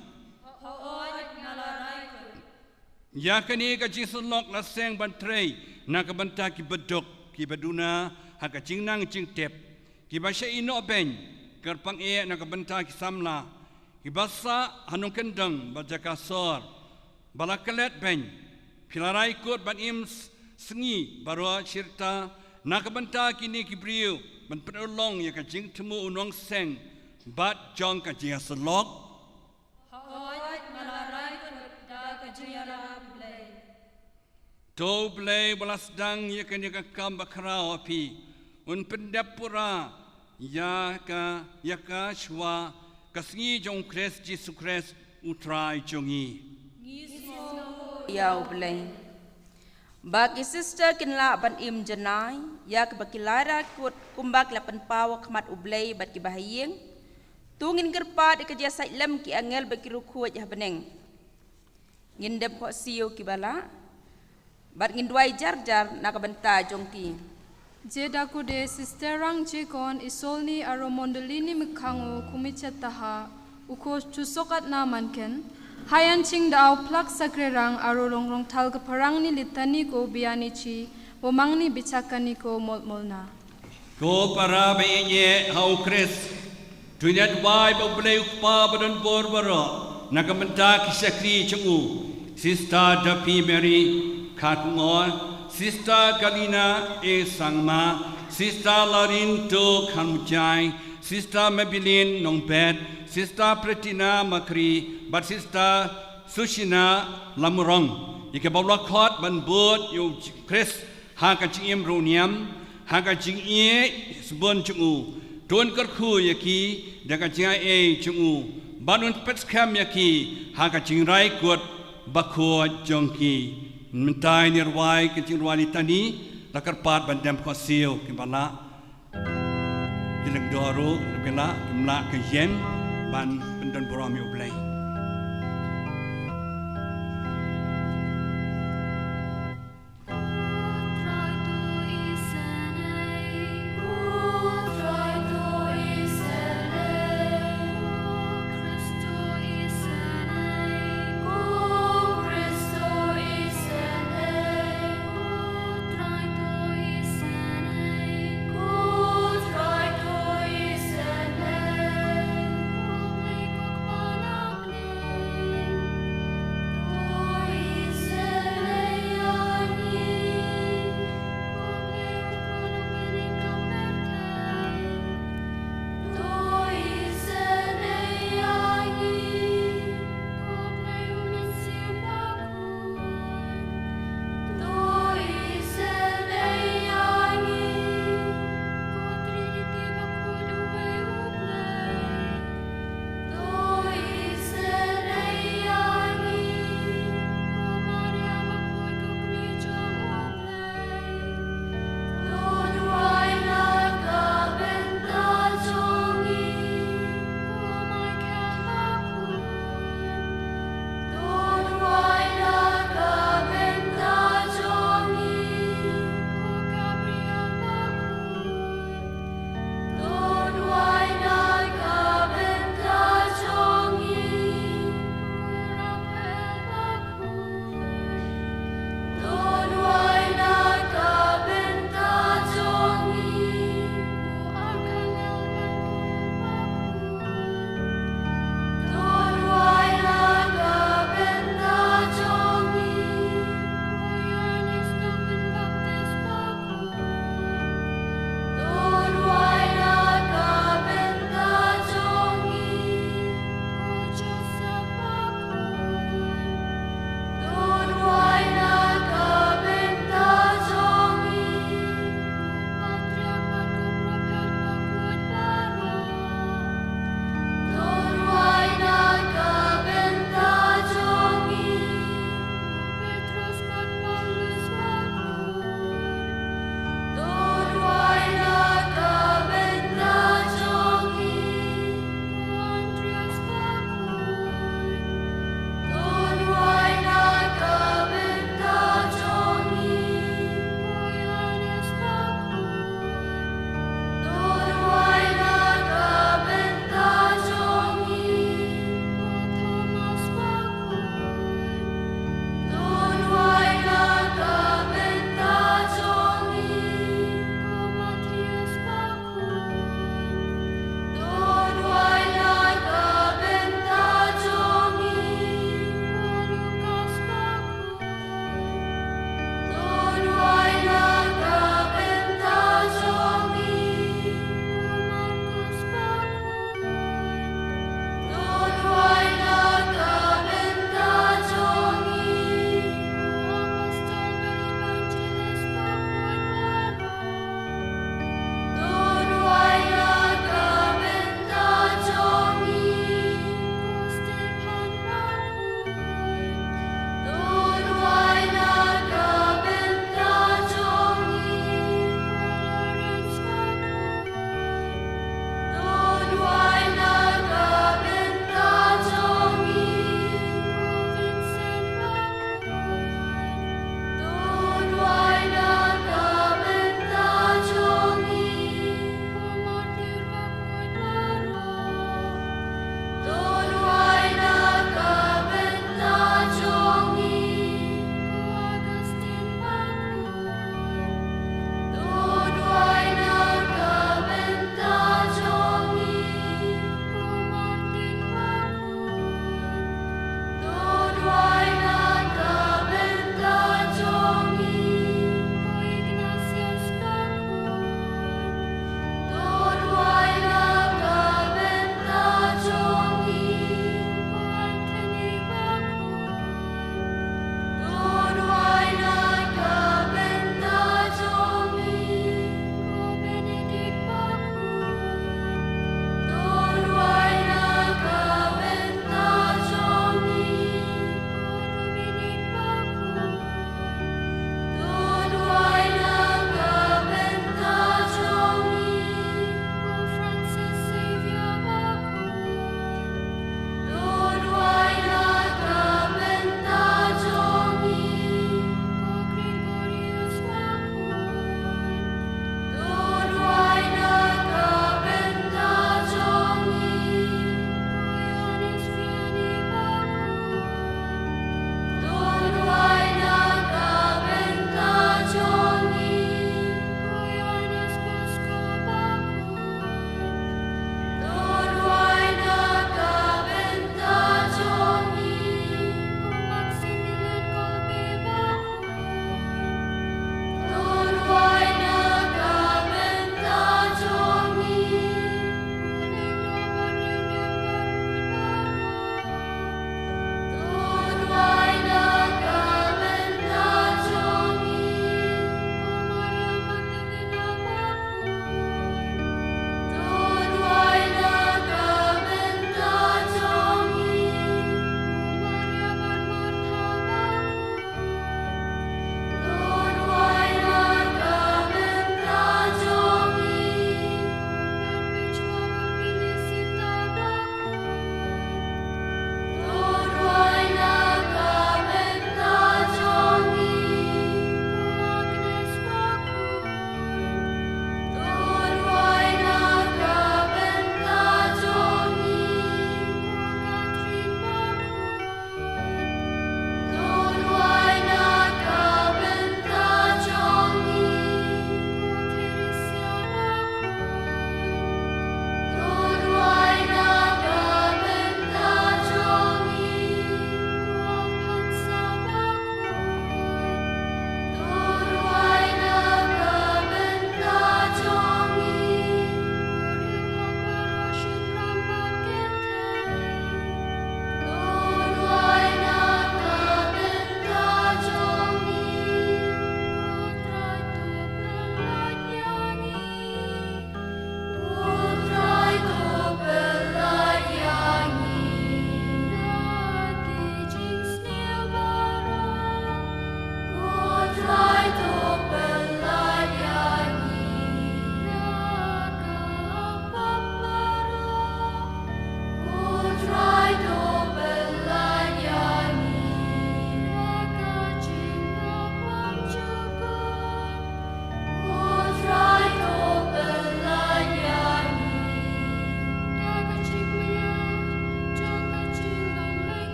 yakani ka Jesus lok la seng ban trei na ka banta ki bedok ki baduna ha ka jing nang jing tep ki ba sha ino ben kerpang e na ka banta ki samla ki basa hanung kendang ba jaka sor balakalet ben pilarai kot ban im sengi barwa shirta na ka banta ki ni ki briu ban pedolong ya ka jing temu unong seng bat jong ka Jesus lok to play balas dang ya kan ya kam bakrao pi un pendapura ya ka shwa kasngi jong Christ Jesus Christ utrai jongi
ya ublay bagi sister kinla ban im janai ya ka bakilara kut kumbak la pan pawa khamat ublay bat ki bahayeng tungin gerpat ke dia lem ki angel bakiru khuat ya beneng ngindem ko siyo ki bala bat ngindwai jar na ka benta jongki
jedaku de sister rang jekon isolni aro mondolini mikhango kumichataha uko chusokat na manken hayan ching dao plak sakrerang aro longrong thal ka parangni litani ko biani chi bomangni bichakani ko molmolna
ko para be ye hau Chris Tunyat wai boblei ukpa badan borbaro nakamenta kisakri chungu Sister Dapi Mary Katngor Sister Kalina E Sangma Sister Larinto Kamjai Sister Mabilin Nongbet Sister Pretina Makri But Sister Sushina Lamurong Ike babla khot ban bot yu Chris haka chingim runiam haka chingye sbon chungu Tuan kerku yaki daga jai e chungu banun pets kam yaki haka chingrai kot bakho jongki mentai nirwai ke chingwali tani lakar pat bandam khosil kimbala kileng doru lebela kimla ke yen ban pendan boram yo blai
Try to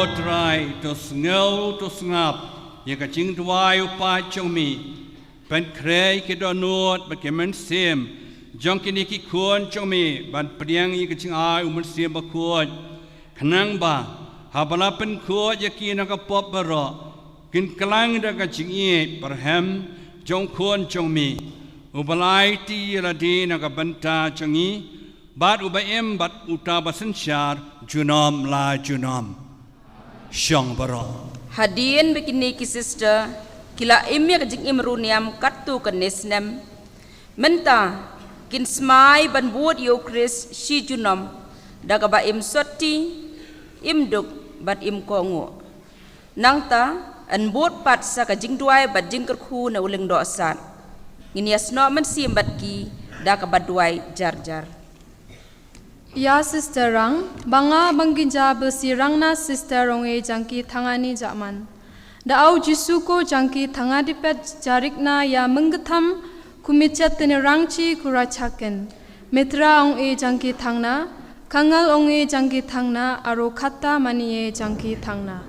try to snow to snap, you can ching to why you patch on me. Pen cray kid or note, but can sim. Junkiniki corn cho me, but priang you can ching I would see a cord. Kanangba, habalapan cord yakinaka popero. Kin kalang da ka ching e, perhem, jong corn cho me. Ubalai ti radina ka banta changi, but ubaim but utabasan shar, junom la junom. Shong baro.
Hadian begini ki sister, kila imya kajing imruniam katu kanisnem. Menta, Jingsmai ban buat yo Chris si junom, daga ba im Sotti, im duk bat im kongo. Nangta, an buat pat sa kajing duai bat jing kerku na uling dosan. Nginias no man sim bat ki, daga bat duai jar.
Ya sister rang, banga bangginja bersirang na sister ronge jangki tangani zaman. Daau jisuko jangki tangadipet jarik na ya menggetam kumicet tene rangci kuracaken. Mitra ong e jangki tangna, kangal ong e jangki tangna, aro kata mani e jangki tangna.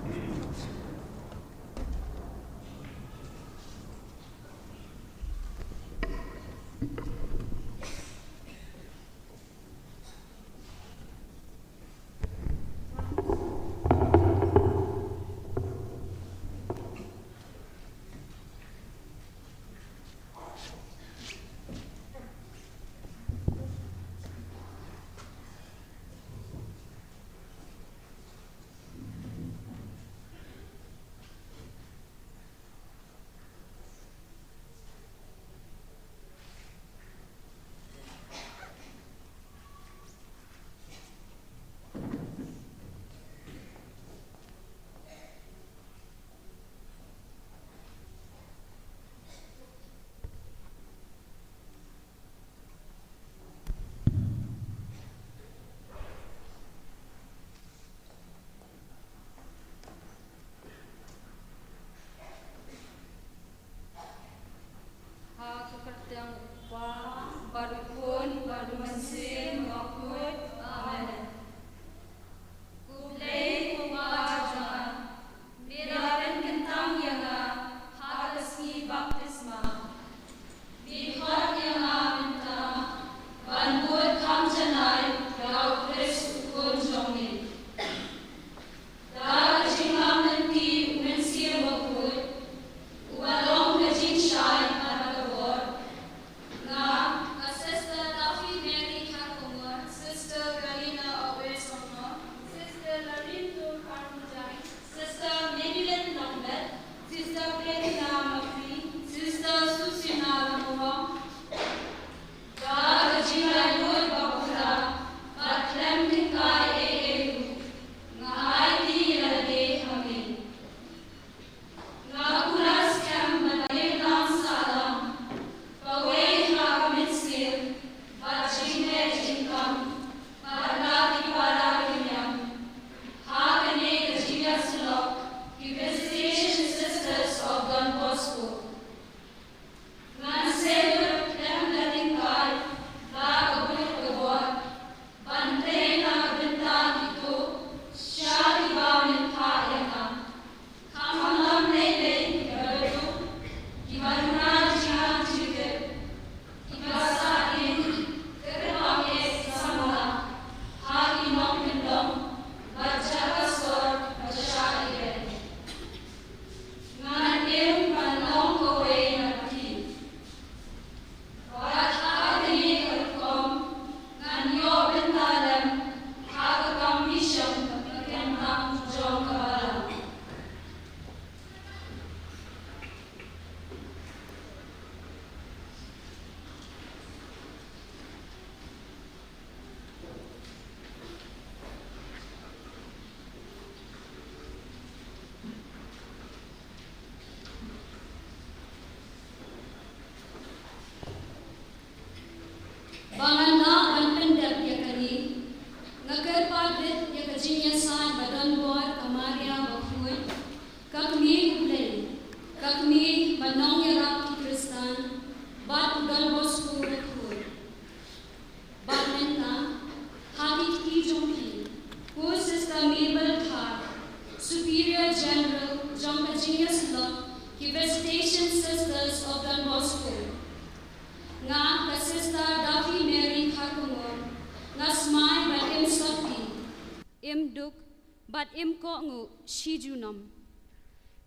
bat im ko ngu shijunom.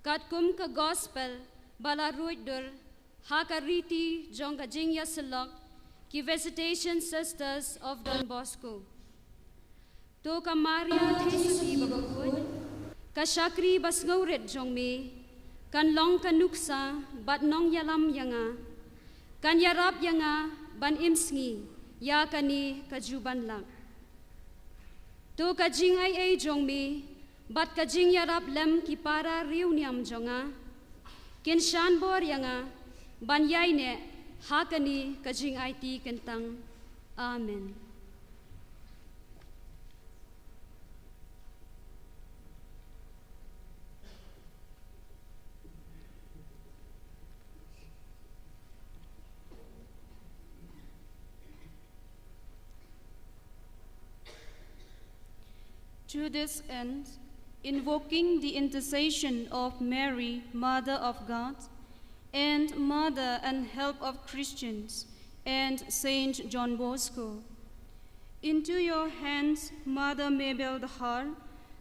Kat kum ka gospel bala ruidur hakariti jong ka jingya silok ki visitation sisters of Don Bosco. To ka Maria Thesi bagakut ka shakri bas ngauret jong me kan long ka nuksa bat nong yalam yanga kan yarap yanga ban imsngi ya kani ka juban lang. To ka jing ay jong me bat ka jing yarap lem ki para riuniam jonga kin shan bor yanga ban yai ne hakani ka jing ay ti kentang. Amen.
To this end, invoking the intercession of Mary, Mother of God, and Mother and Help of Christians, and Saint John Bosco, into your hands, Mother Mabel Dahar,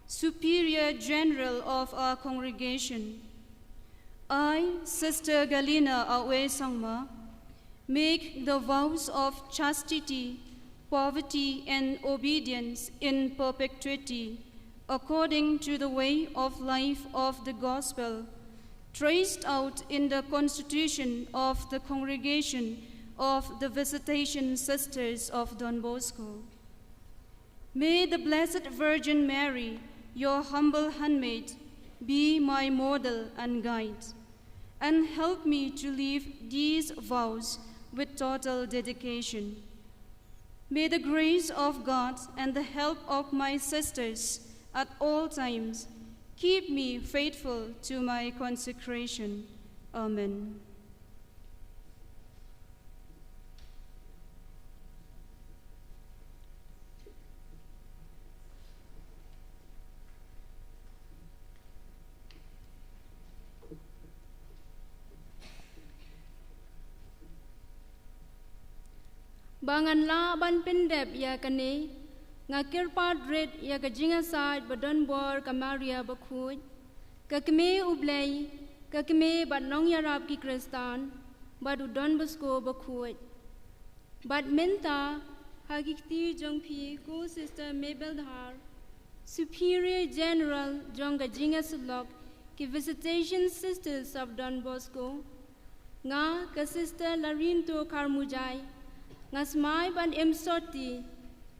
Superior General of our congregation, I, Sister Galina Awe Sangma, make the vows of chastity, poverty, and obedience in perpetuity, according to the way of life of the gospel, traced out in the constitution of the congregation of the Visitation Sisters of Don Bosco. May the Blessed Virgin Mary, your humble handmaid, be my model and guide, and help me to live these vows with total dedication. May the grace of God and the help of my sisters at all times keep me faithful to my consecration. Amen.
Bangan la ban pendep ya kane ngakir padret ya kajinga side badon bor kamaria bakhuj kakme ublei kakme badnong yarab ki kristan badu Don Bosco bakhuj bad menta hagikti jongphi ko Sister Mabel Dhar Superior General jong kajinga sulok ki Visitation Sisters of Don Bosco nga ka Sister Larinto Karmujai Ngasmai ban im Sotti,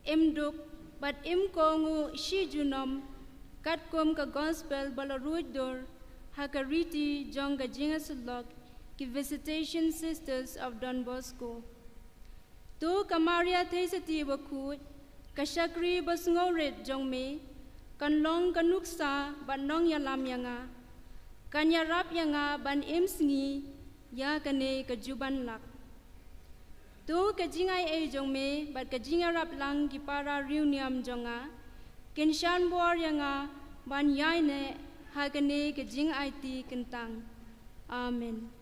im duk, bat im kongu shijunom, kat kom ka gospel balaruidor, hakariti jong gajinga sulok, ki Visitation Sisters of Don Bosco. Tu kamaria tesati bakut, kashakri bas ngoret jong me, kan long kanuksa ban nong yalam yanga, kan yarap yanga ban im sngi, ya kane kajuban lak. Tu kajingai jong me bat kajinga rap lang ki para reuniam jonga kinshan bor yanga ban yai ne hagane kajingai ti kentang. Amen.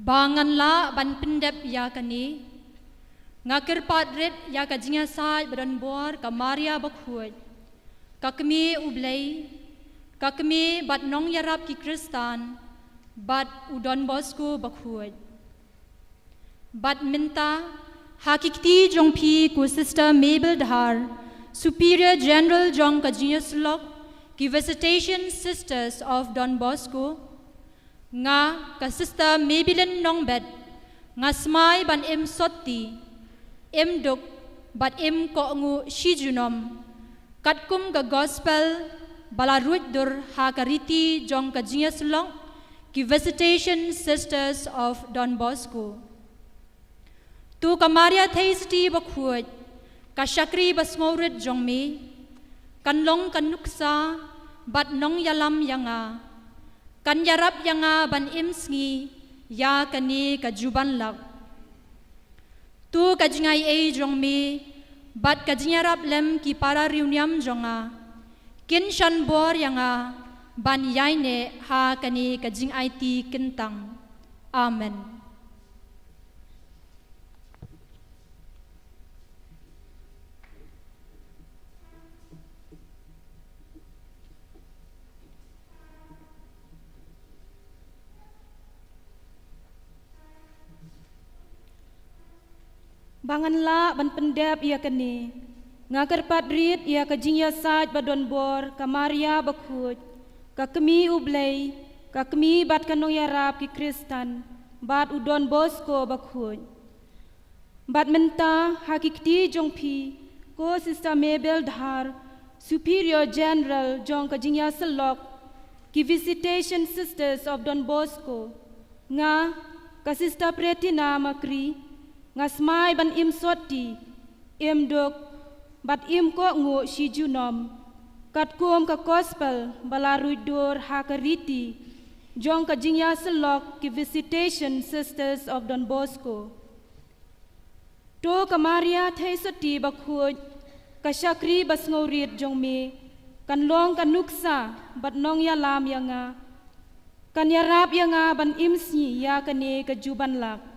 Bangan la ban pendep ya kani ngakir padret ya kajinga sai badan bor kamaria bakhuj kakme ublei kakme bat nong yarap ki kristan bat udon Bosco bakhuj bat minta hakikti jongphi ku Sister Mabel Dhar Superior General jong kajinga sulok ki Visitation Sisters of Don Bosco nga ka Sister Maybelline Nongbet nga smai ban im Sotti im duk bat im ko ngu shijunom katkum ka gospel balarut dur hakariti jong ka jingas long ki Visitation Sisters of Don Bosco tu kamaria theisti bakhuj ka shakri basngouret jong me kanlong kanuksa bat nong yalam yanga kan yarap yanga ban imsngi ya kani kajuban lak tu kajngai jong me bat kajinyarap lem ki para riuniam jonga kin shan bor yanga ban yaine ha kani kajing IT kentang. Amen.
Banganla ban pendep ia kani ngakar padrit ia kajing ya saj badon bor kamaria bakhut kakemi ublei kakemi bat kanong yarap ki Kristan bat udon Bosco bakhut bat menta hakikti jongpi ko Sister Mabel Dhar Superior General jong kajing ya selok ki Visitation Sisters of Don Bosco nga ka Sister Pretina Makri Ngasmai ban im Sotti im dok bat im ko ngu shijunom kat kum ka gospel balarui dor hakariti jong ka jingya selok ki Visitation Sisters of Don Bosco to kamaria thai Sotti bakhut ka shakri bas ngaurit jong me kan long kan nuksa bat nong ya lam yanga kan yarap yanga ban im sni ya kane ka juban lak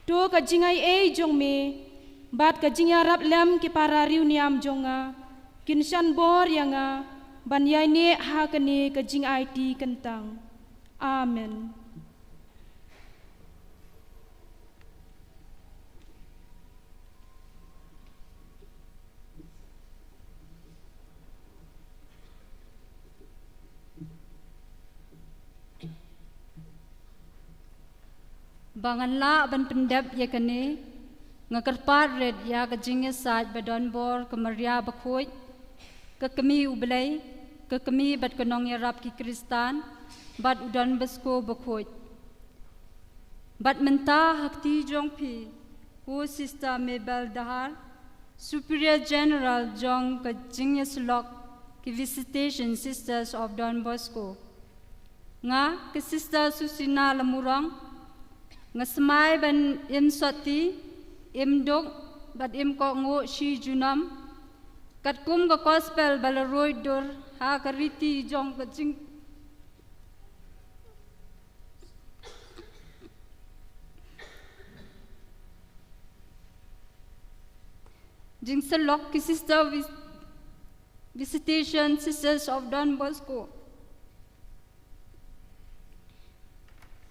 to ka jingai jong me bat ka jingarap lem ki para riuniam jonga kinshan bor yanga ban yai ne ha kane ka jing IT kentang. Amen.
Banganla ban pendep ya kane ngakarpat red ya kajing saj badon bor kamaria bakhoi kakemi ublei kakemi bat kanong yarap ki Kristan bat udon Bosco bakhoi bat menta hakti jongpi ko Sister Mabel Dhar Superior General jong kajing slok ki Visitation Sisters of Don Bosco nga ke Sister Susina Lamurang Ngasmai ban im Sotti im dok bat im ko ngo shi junam kat kum ka gospel balaroi dor ha kariti jong ka jing selok ki Sister Visitation Sisters of Don Bosco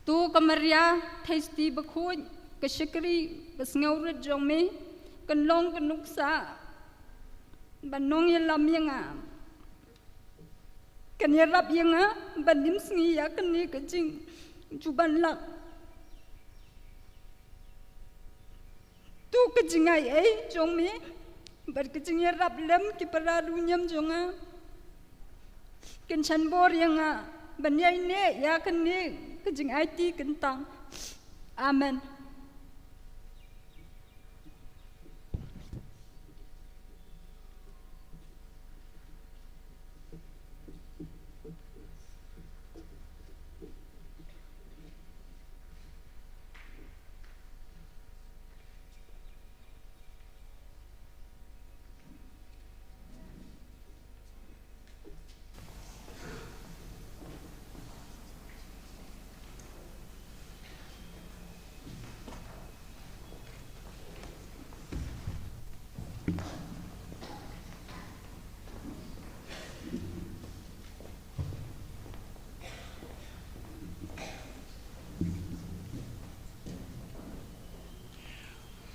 tu kamaria thaisti bakhoi ka shakri bas ngaurat jong me kan long kan nuksa banong ya lam yanga kan yarap yanga banim sngi ya kan ni ka jing juban lak tu ka jingai jong me bar ka jing yarap lem ki paradu nyam jonga kan chan bor yanga banyai ne ya kan ni kajing IT kentang. Amen.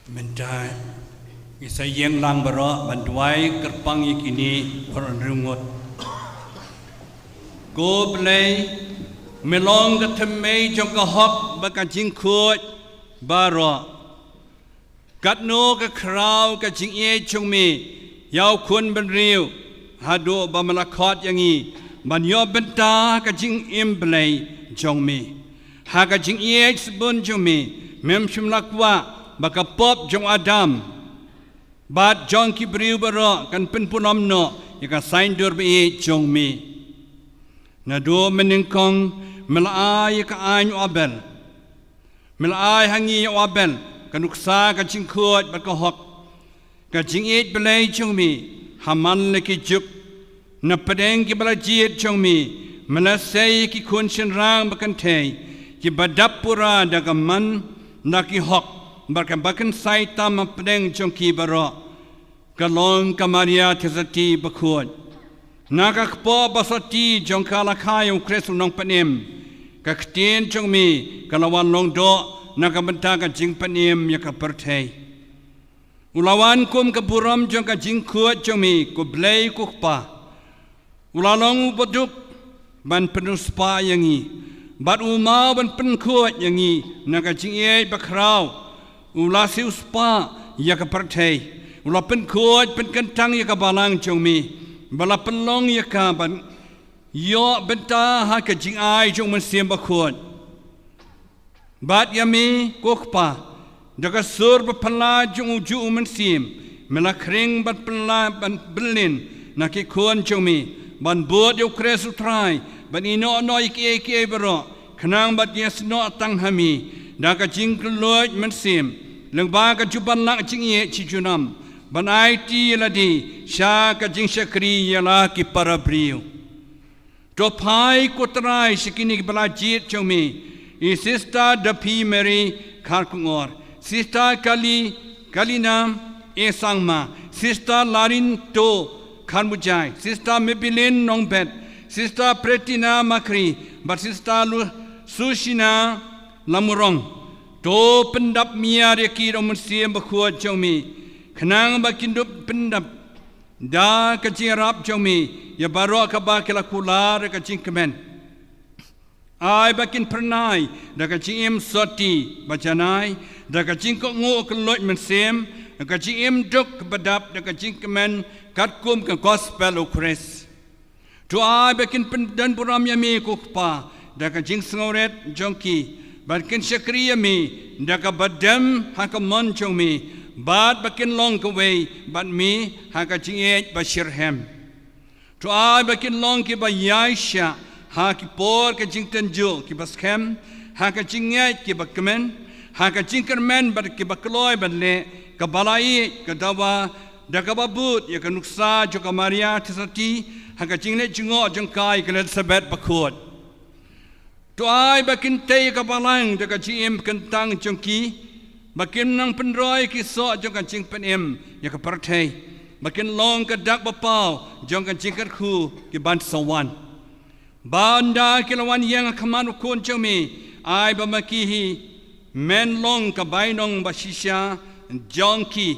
Mentai kisah yang lang baro bantuai kerpang yakini koran rungut go play melong ke temei jong ke hok bakan jingkut baro kat no ke krau ke jing jong me yau kun ben riu hado ba malakot yangi ban yo benta ke jing play jong me ha ke jing sebun jong me mem shimlakwa baka pop jong Adam bat jong ki briu baro kan pen punom no yaka sign dur be jong me na do meningkong melai ka anyu abel melai hangi abel kanuksa ka jingkut bat ka hok ka jing it belai chong mi haman le ki juk na pedeng ki bala jiet chong mi melasai ki kun shin rang bakan thei ki badap pura daga man na ki hok bakan sai tam pedeng chong ki baro kalong kamaria thesati bakhut naga kpo basati jong kala khayu kresu nong panem ka ktien chong mi kalawan long do naga benta ka jing panem ya ka perthei ulawan kum ka buram jong ka jing khuat chong mi ko blai ku pa ulalong baduk ban penuspa yangi bat umau ban pen khuat yangi naga jing e bakrau ulasiu spa ya ka perthei ula pen khuat pen kentang ya ka balang chong mi bala pelong ya ka ban yo benta ha ka jing ai jong man siam bakhut bat yami kokpa daga sur ba pala jong ju man sim mela kring bat pala ban belin na ki khon jong mi ban bot yo kresu trai ban ino no iki baro khnang bat yes no tang hami daga jing kloj man sim leng ba ka juban lang jing ye chi junam ban IT ladi sha ka jing shakri yala ki parabriu to phai kotrai shikini bala jit chomi i sister dapi mary kharkungor sister kalinam e sangma sister larin to khanbujai sister mebilin nongbet sister pretina makri but sister sushina lamurong to pendap mia reki ro musiem bakhua chomi khnang bakindup pendap da kajirap chomi ya baro ka ba kala kular ka jingkemen ai bakin pernai da ka jim Sotti bacanai da ka jingko ngo keloj mensem da ka jim duk badap da ka jingkemen katkum ka gospel of Christ to ai bakin pendan buram yami kukpa da ka jing sngoret jongki bakin syakri yami da ka badam hakamon chomi bad bakin long away but me haka jinget bashirhem to I bakin long ki ba yaisha ha ki por ka jingten jo ki baskem haka jinget ki bakmen haka jingkermen but ki bakloy badle ka balai ka dawa da ka babut ya ka nuksa jo ka maria tisati haka jingle jingo jangkai ka Elizabeth bakut to I bakin te ka balang da ka jim kentang jongki bakin nang penroy ki so jong kan jing penem ya ka parthei bakin long ka dak bapau jong kan jing kat khu ki ban sawan banda kilawan yang khaman kun chomi ai ba makihi men long ka bainong basisha jong ki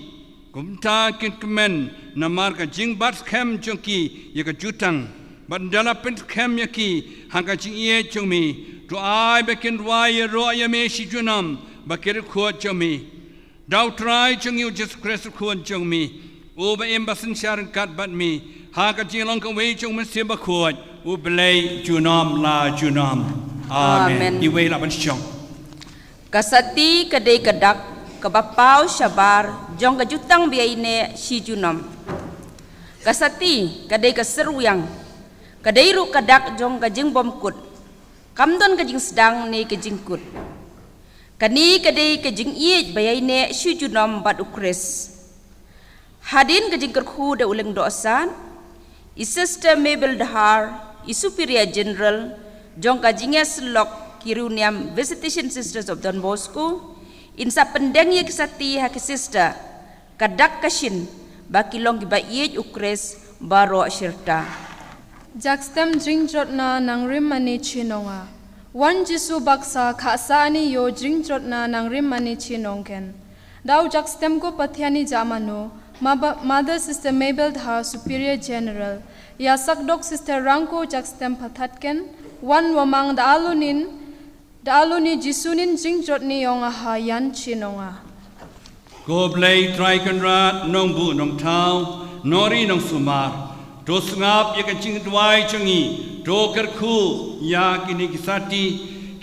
kumta kin kemen namar ka jing bat khem jong ki ya ka jutang bandala pen khem ya ki hang ka jing ye chomi to ai bakin roi ro ya me shi junam bakir khuat chomi dau try chung you just Christ khuat chomi u ba embassy sharan kat bat mi ha ka jilong ka we chung man sim ba khuat u blai junam la junam amen I we la ban chong
kasati kadai kadak kabapau shabar jong ka jutang biaine si junam kasati kadai ka seruyang kadai ru kadak jong ka jing bomkut kamdon ka jing sedang ne ka jingkut kani kadai ke jing iej bayaine syujunam bat ukres hadin ke jing kerkhu da uleng dosan I sister Mabel Dahar I superior general jong ka jingya slok kiruniam visitation sisters of Don Bosco in sa pendeng ye kesati ha ke sister kadak kashin bakilong ba iej ukres baro shirta
jakstem jing jotna nangrim mani chinonga Wan Jisu baksa khasa ani yo jing jotna nangrim mani chinongken. Dau jakstem ko pathiani jamano, Mother Sister Mabel Dha Superior General, ya sakdok Sister Rangko jakstem pathatken, wan wamang da aluni Jisunin jing jotni yong aha yan chinonga.
Go blay triconrat nong bu nong tau, nori nong sumar, dos ngap ya ka jing dwai changi. Doker ku ya kini kisati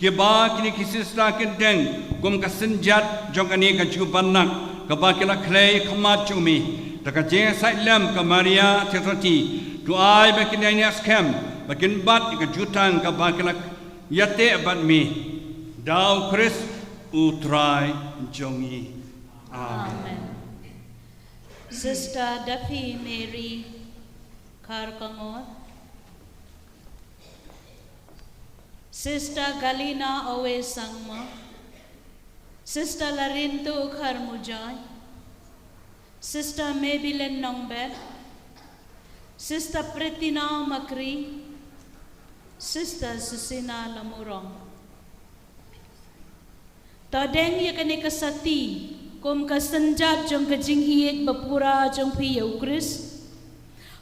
kiba kini kisista kendeng gum kasenjat jongani ka jubanak kaba kila klei khamat chumi taka je sailam ka maria tesati tu ai bakin ni askem bakin bat ka jutang kaba kila yate bat mi dau Chris utrai jongi amen
Sister Duffy Mary Karkangot, Sister Galina Owe Sangma, Sister Larinto Karmujay, Sister Maybelline Nongbet, Sister Pretina Makri, Sister Susina Lamurong. Tadeng yakani kasati kum kasanjat jong kajing hiit bapura jong pi Ukris,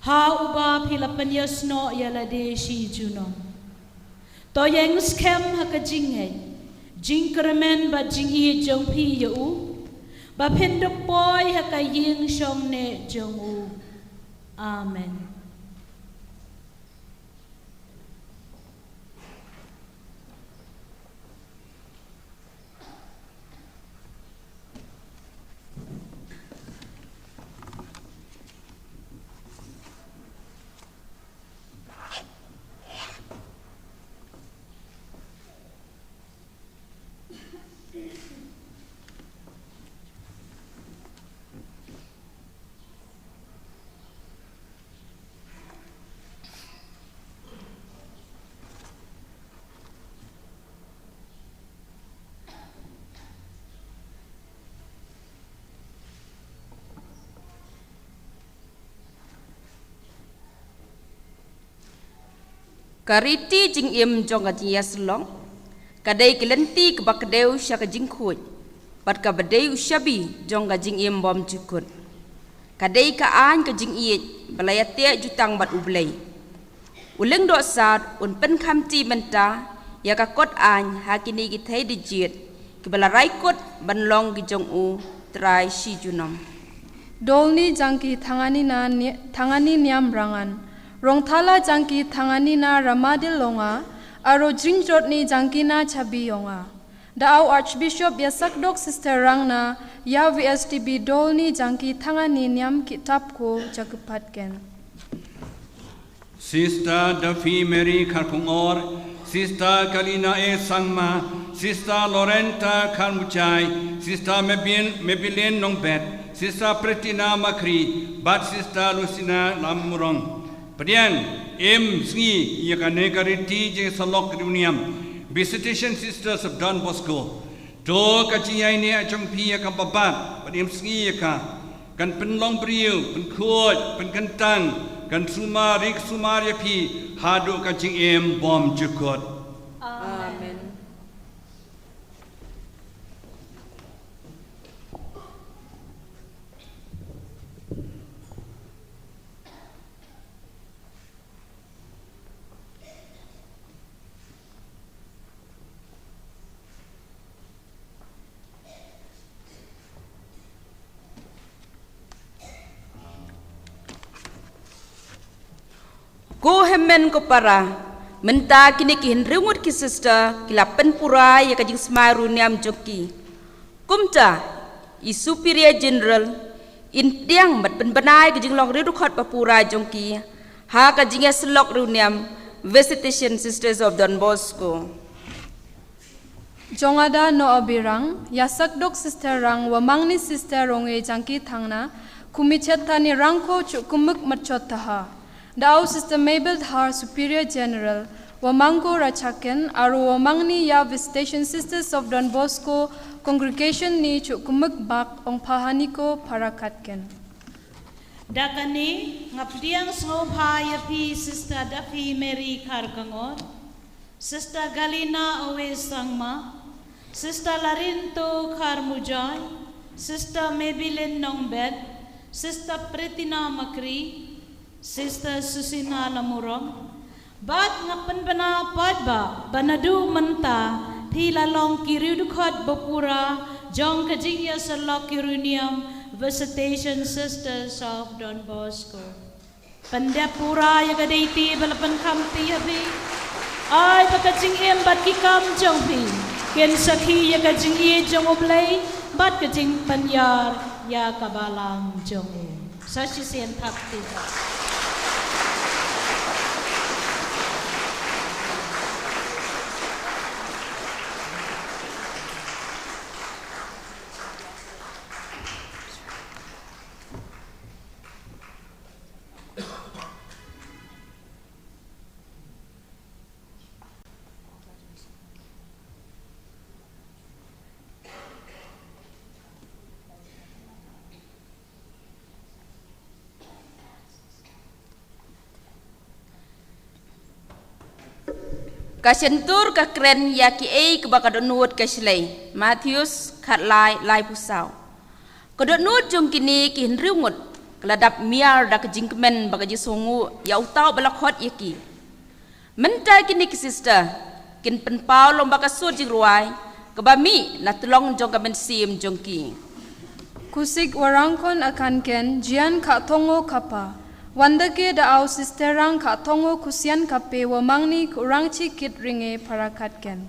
ha uba pilapanyas no yalade shi juno. Toyeng skem ha kajing he, jing kremen ba jing hiit jong pi u, ba pendok boy ha kaying shong ne jong u. Amen.
Kariti jing im jong ajia selong, kadai kelenti ke Bakhatduh syaka jing kuat, bat ka badai usyabi jong jing im bom jukut, kadai ka an ke jing iet balayatia jutang bat ublay, uleng dok saat un pen kamti menta ya ka kot an hakini kita dijit ke balarai kot banlong ki jong u trai shi junam.
Dolni jangki tangani niam rangan. Rongthala jangki thangani na ramadil longa, aro jringjot ni jangki na chabi yonga. Dao Archbishop Bakhatduh Sister Rangna, ya VSTB dolni jangki thangani niam kitab ko jagpatken.
Sister Duffy Mary Karkungor, Sister Galina E Sangma, Sister Lorenta Karmuchai, Sister Maybelline Nongbet, Sister Pretina Makri, Bat Sister Lucina Lamurong. Padian M. Sngi yakane kariti je salok NIAM Visitation Sisters of Don Bosco do kachiyai ne achong pi ka babat padiam sngi yaka kan penlong priu pen khot pen kentang kan sumarik sumaria pi hadu kaching M bom jukot.
Amen. Go hemen ko para menta kini ki henrungut ki sister kilapen pura ya ka Jingsmai NIAM joki kumta i superior general in tiang bat penbanai ki jinglong ridu khot papura jongki ha ka jinga slok NIAM Visitation Sisters of Don Bosco.
Jongada no obirang Bakhatduh Sister Rang wamangni sister ronge jangki thangna kumichetani rangko chukumuk matchotaha. Dao Sister Mabel Dhar Superior General Wamangko Rachaken aru wamangni ya Visitation Sisters of Don Bosco Congregation ni chukumuk bak ongpahani ko parakatken.
Dakani ngapdiang sngopa yapi Sister Duffy Mary Karkangot, Sister Galina Owe Sangma, Sister Larinto Karmujay, Sister Maybelline Nongbet, Sister Pretina Makri, Sister Susina Lamurong, bat ngapen bana padba banadu menta pila long kirudukot bapura jong kajingya salok NIAM Visitation Sisters of Don Bosco. Pandapura ya kadaiti balapan kamti habi ay bakajing em bat kikam jong pi ken sakhi ya kajing ye jong oblay bat kajing panyar ya kabalang jong sashi sen thapti.
Kasentur ka kren ya ki ei ke Bakhatduh Ngut ka slay Matthews khat lai pusau. Kadot Ngut jong kini ki hinriu ngut keladap miar da ke jingkemen bagaji songu ya utau balakhot yaki. Menta kini ki sister kin penpau lomba ka sur jing ruai kebami na tulong jong ka mensim jong ki.
Kusik warangkon akan ken jian ka tongo kapa. Wandake da au sisterang ka tongo kusian kape wamangni kurang cikit ringe parakat ken.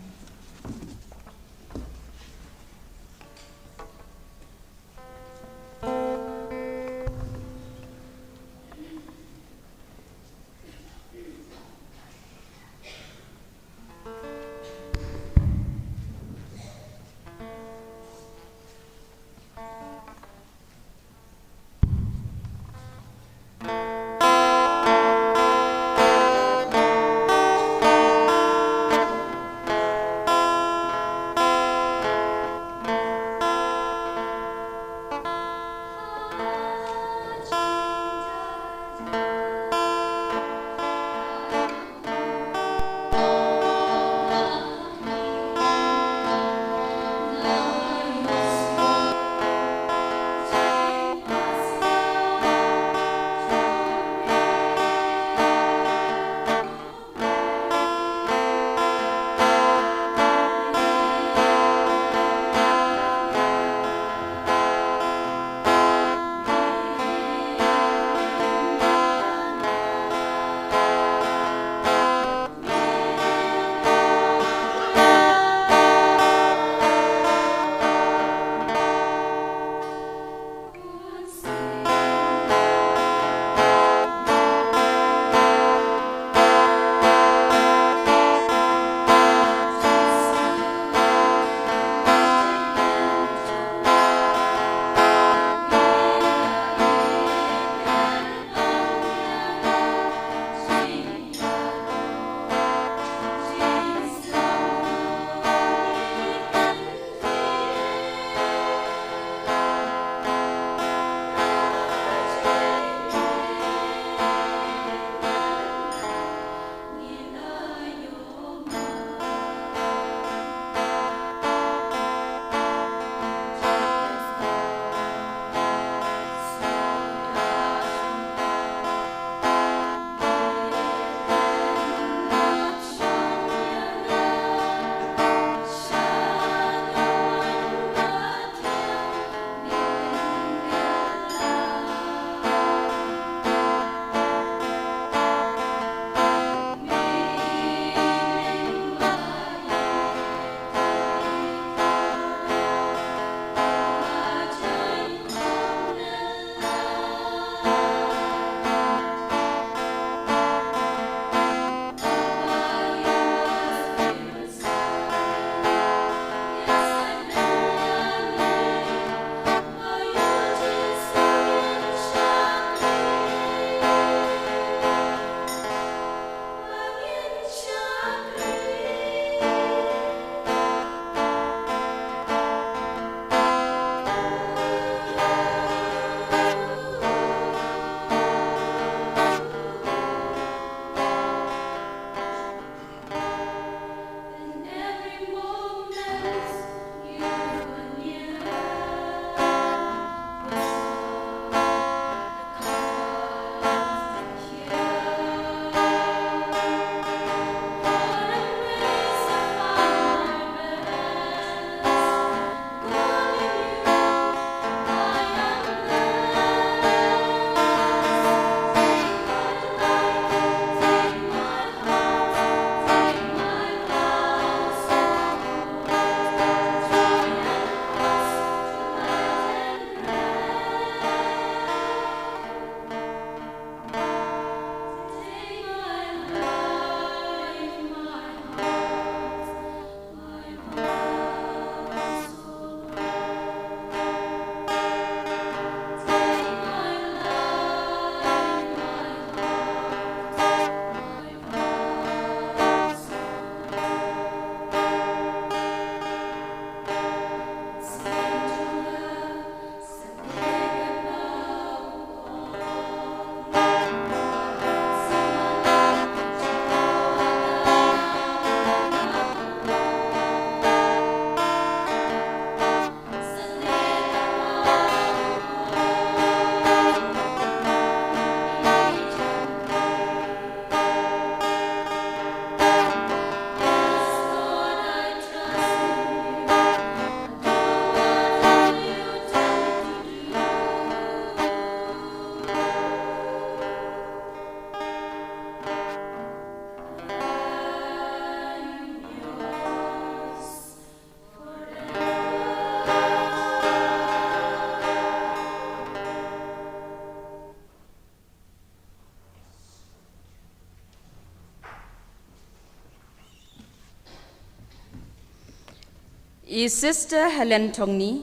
I Sister Helen Tongni,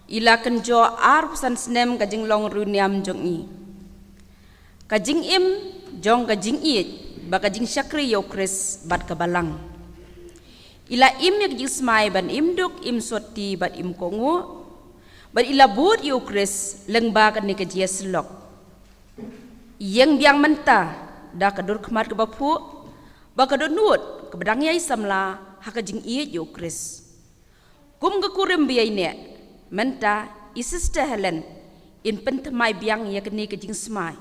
ilakan jo ar san snem ka jinglong runiam jongi. Ka jing im jong ka jing iet ba ka jing syakri yo Chris bat ka balang. Ila im yak Jingsmai ban im duk im Sotti bat im kongo. Bat ila bud yo Chris leng ba ka ni ka jia selok. Yang biang menta da ka dur kmat ka bapu ba ka dur nut ka badang yai samla ha ka jing iet yo Chris. Kum ka kurim biyay ne, menta I Sister Helen in pentamay biyang ya kani ka Jingsmai,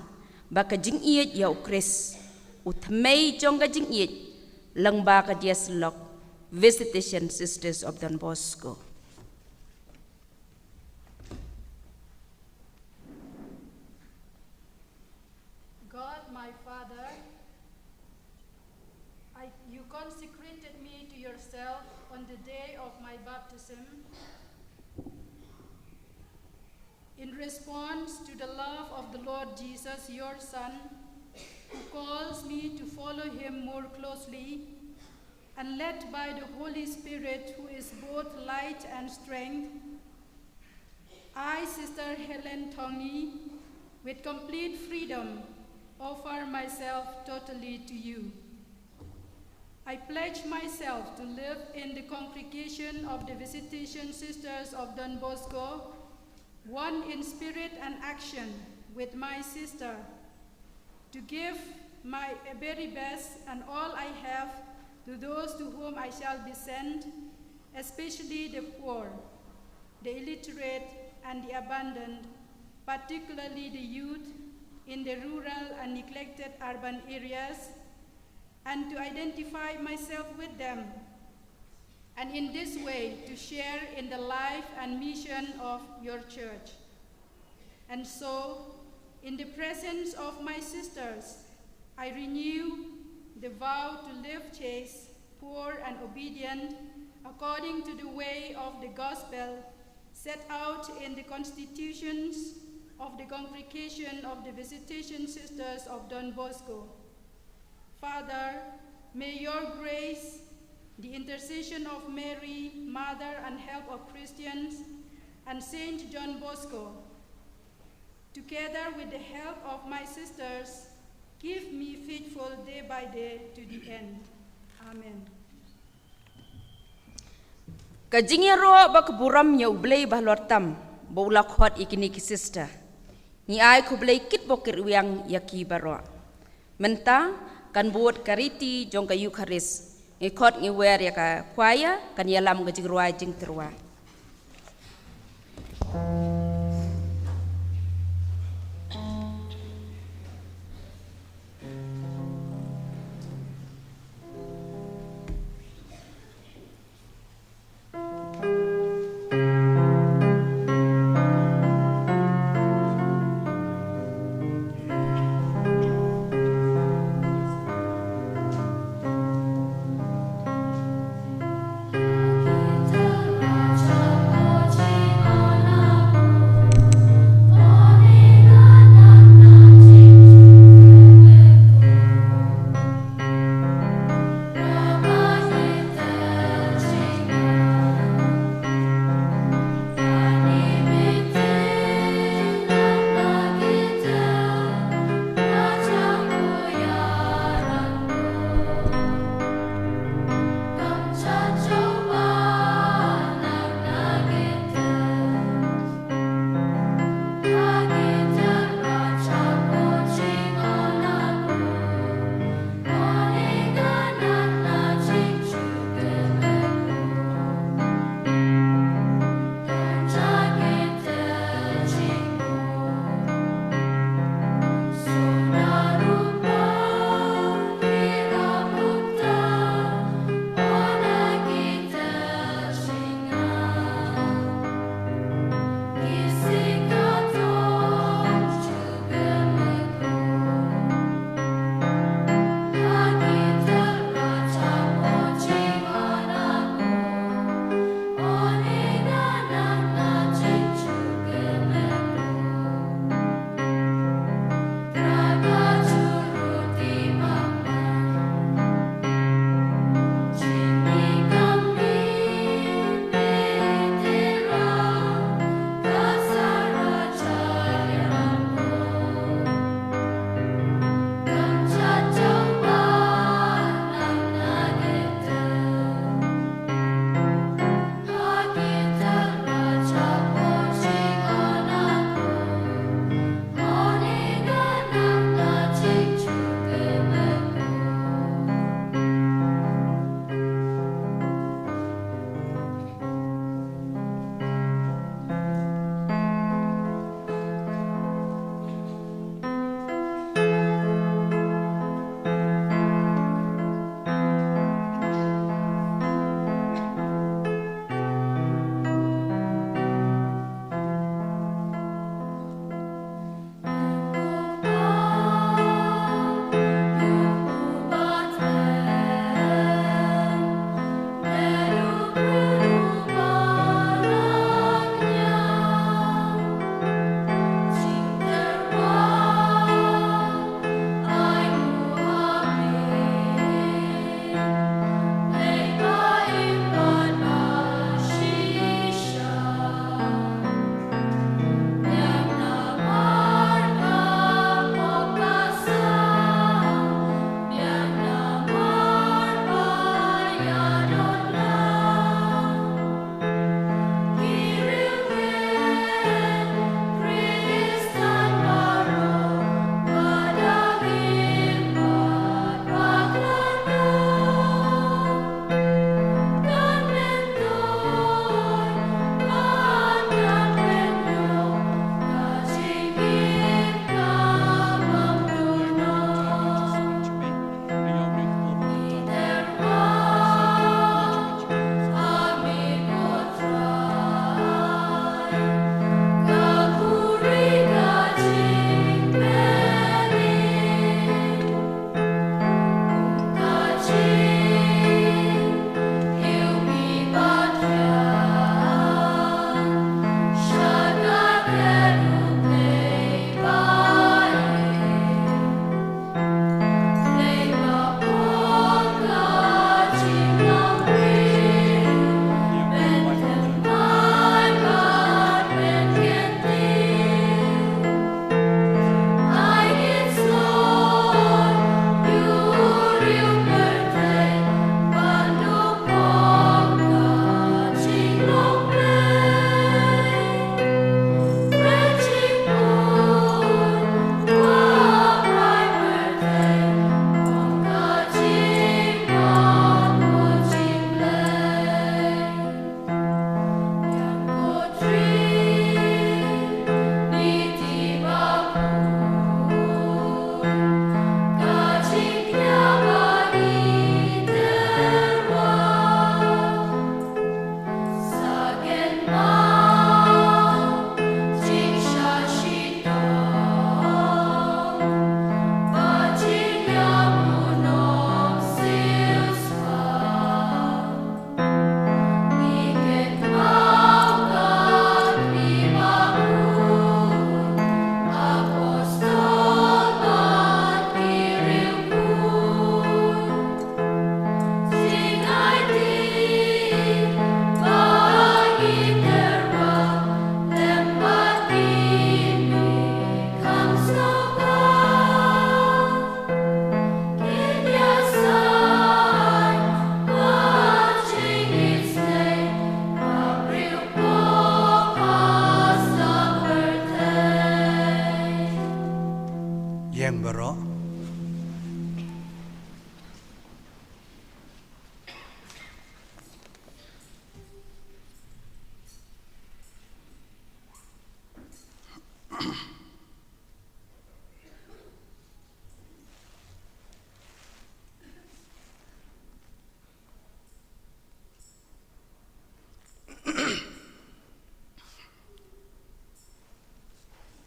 ba ka jing iyet ya Chris, utmay jong ka jing iyet, lang ba ka dias lok, Visitation Sisters of Don Bosco.
God, my Father, you consecrated me to yourself on the day of my baptism in response to the love of the Lord Jesus, your Son, who calls me to follow him more closely, and led by the Holy Spirit, who is both light and strength. I, Sister Helen Tongi, with complete freedom, offer myself totally to you. I pledge myself to live in the congregation of the Visitation Sisters of Don Bosco, one in spirit and action with my sister, to give my very best and all I have to those to whom I shall be sent, especially the poor, the illiterate, and the abandoned, particularly the youth in the rural and neglected urban areas, and to identify myself with them, and in this way to share in the life and mission of your church. And so, in the presence of my sisters, I renew the vow to live chaste, poor, and obedient, according to the way of the gospel set out in the constitutions of the Congregation of the Visitation Sisters of Don Bosco. Father, may your grace, the intercession of Mary, Mother and Help of Christians, and Saint John Bosco, together with the help of my sisters, give me faithful day by day to the end. Amen.
Kajingero bak buram nya ublay bahlortam, boula khot ikini ki sister. Ni ay kublay kit bokir wiang yaki baro. Menta kan buat kariti jong ka Eucharis. Ngikot ngiwer ya ka kwaya kan yalam ka jingruwa jing terwa.
Kita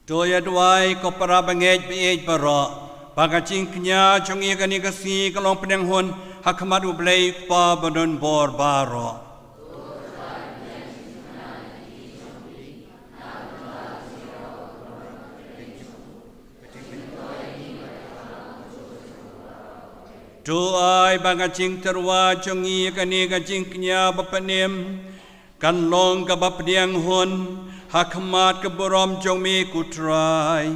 Toya duai ko para bangej biej bara. Bagacing kenya chong iya kani kasi kalong pedang hon hakmat ublay pa badon bor baro. Doai bagacing terwa chong iya kani gacing kenya bapanem kan long ka bapdiang hon hakmat ke borom chong mi kutrai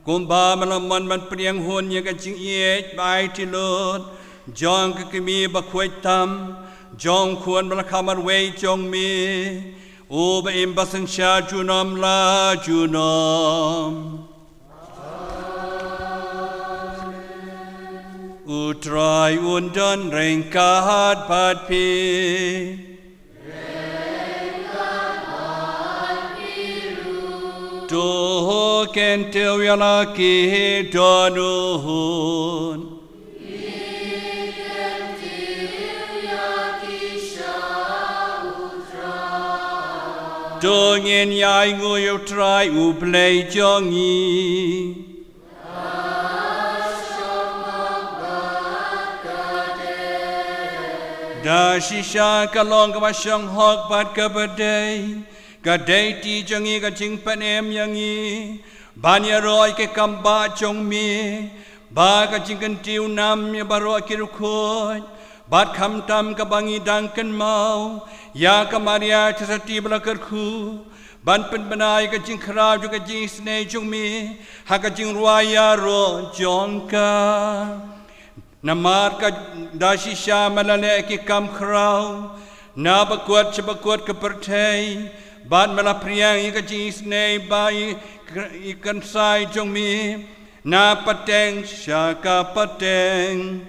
kumba malaman man pdiang hon ya gacing iya bai tilot jong ke kimi bakwai tam jong kuan balakhamar wei chong mi o ba imbasan sha junam la junam Utrai undan rengkat pat pi Tuh kentil yalaki donuhun Dongin yai ngui utrai ublay jongi Da shisha kalong kamasyang hok pat kabaday Gaday ti jangi gajing panem yangi Banya roy ke kamba chong mi Ba gajing gantiw nam ya baro kirukod Bat kham tam kabangi dangkan mau Ya kamaria tasati balakarku Ban pen benay gajing kharab jo gajing snay chong mi Ha gajing ruaya ro jongka Namar ka dasisya malale ki kam krau na bakuat ke pertai ban mala priang ka jis nei bai ikan sai jong mi na pateng syaka pateng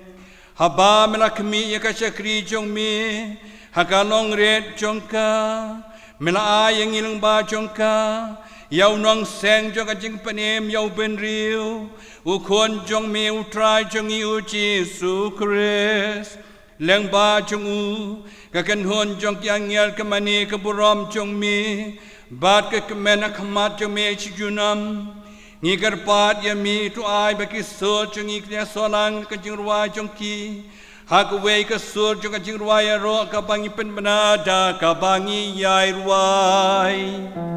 haba mala kmi ka syakri jong mi hakalong red jongka mala ayang ilang ba jongka yau nong seng jong ka jing panem yau ben riu Ukon jong mi utrai jong iu Jesu Christ Leng ba jong u Kakan hon jong kiang yel kemani keburom jong mi Bat ke kemena khamat jong mi chijunam Ngigar pat ya mi tu ai baki sol jong iknya solang ke jing ruai jong ki Hakwei ke sol jong ke jing ruai ya ro kabangi pen benada kabangi yai ruai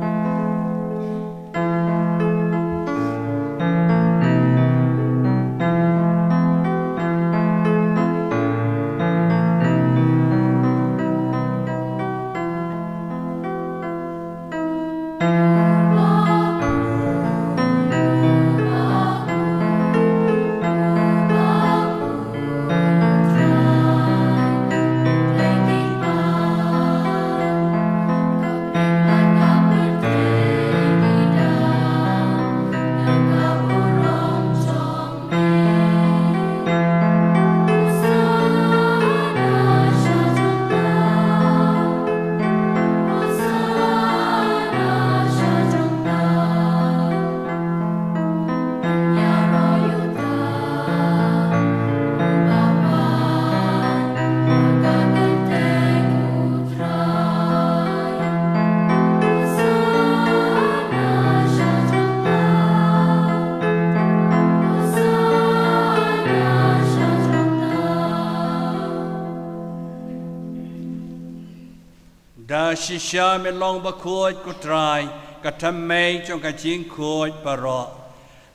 Shisha me long ba khoi ko trai ka thammei chong ka jing khoi paro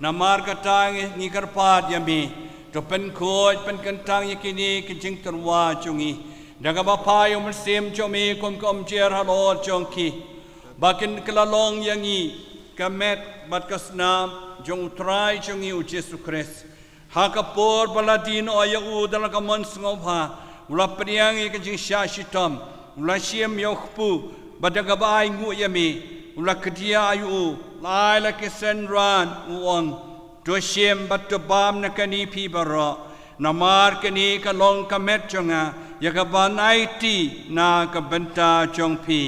namar ka tang ni kar pat yami to pen khoi pen kan tang yakini ki jing tarwa chungi daga ba phayo man sem chomi kom cher halo chong ki bakin klalong yangi kamet bat kasnam jong trai chungi u Jesu Christ ha ka por baladin o ya u dal ka mon snobha ula priang ki jing sha shitom Ula siem yokpu badaga bai ngu yami ula kedia ayu lai la kesen ran uong to siem bat to bam na kani pi baro namar kani ka long ka met chonga ya ka ban IT na ka benta chong pi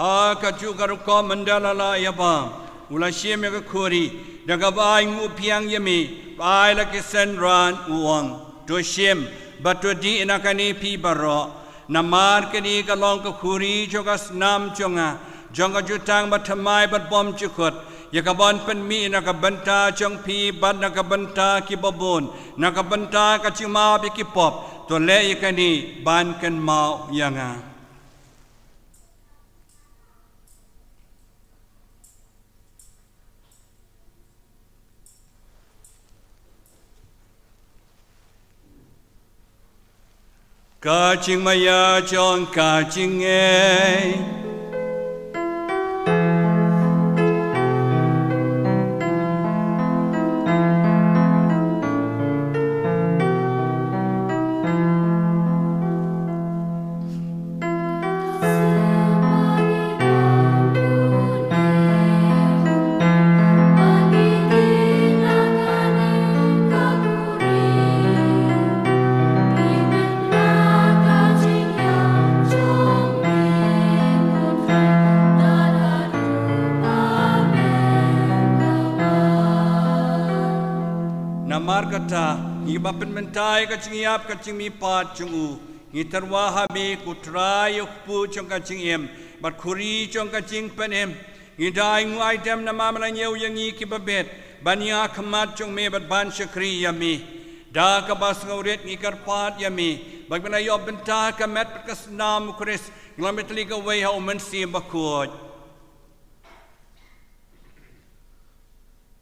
Ha kaju karuko mandala la yabam ulah siem ya kuri daga bai ngu piang yami bai la kisen ran uang to siem batu di nakani pi baro namar kini kalong ka kuri jogas nam jonga jonga jutang bathamai bat bom chukut yakabon pen mi nakabanta jong pi bat nakabanta ki babon nakabanta ka chima bi ki pop to le yakani ban kan mau yanga Ka Jingsmai chong ka Jingsmai kata iba penmentai ka cingiap ka cingmi pat cungu ngitarwa habi kutrai ukpu cong ka cingiem bat khuri cong ka cing penem ngidai ngu item na mamala nyeu yangi ki babet bania khamat cong me bat ban syakri yami da ka bas ngauret ngikar pat yami bagbana yob benta ka met ka snam kris nglametli ka wei ha umen si bakut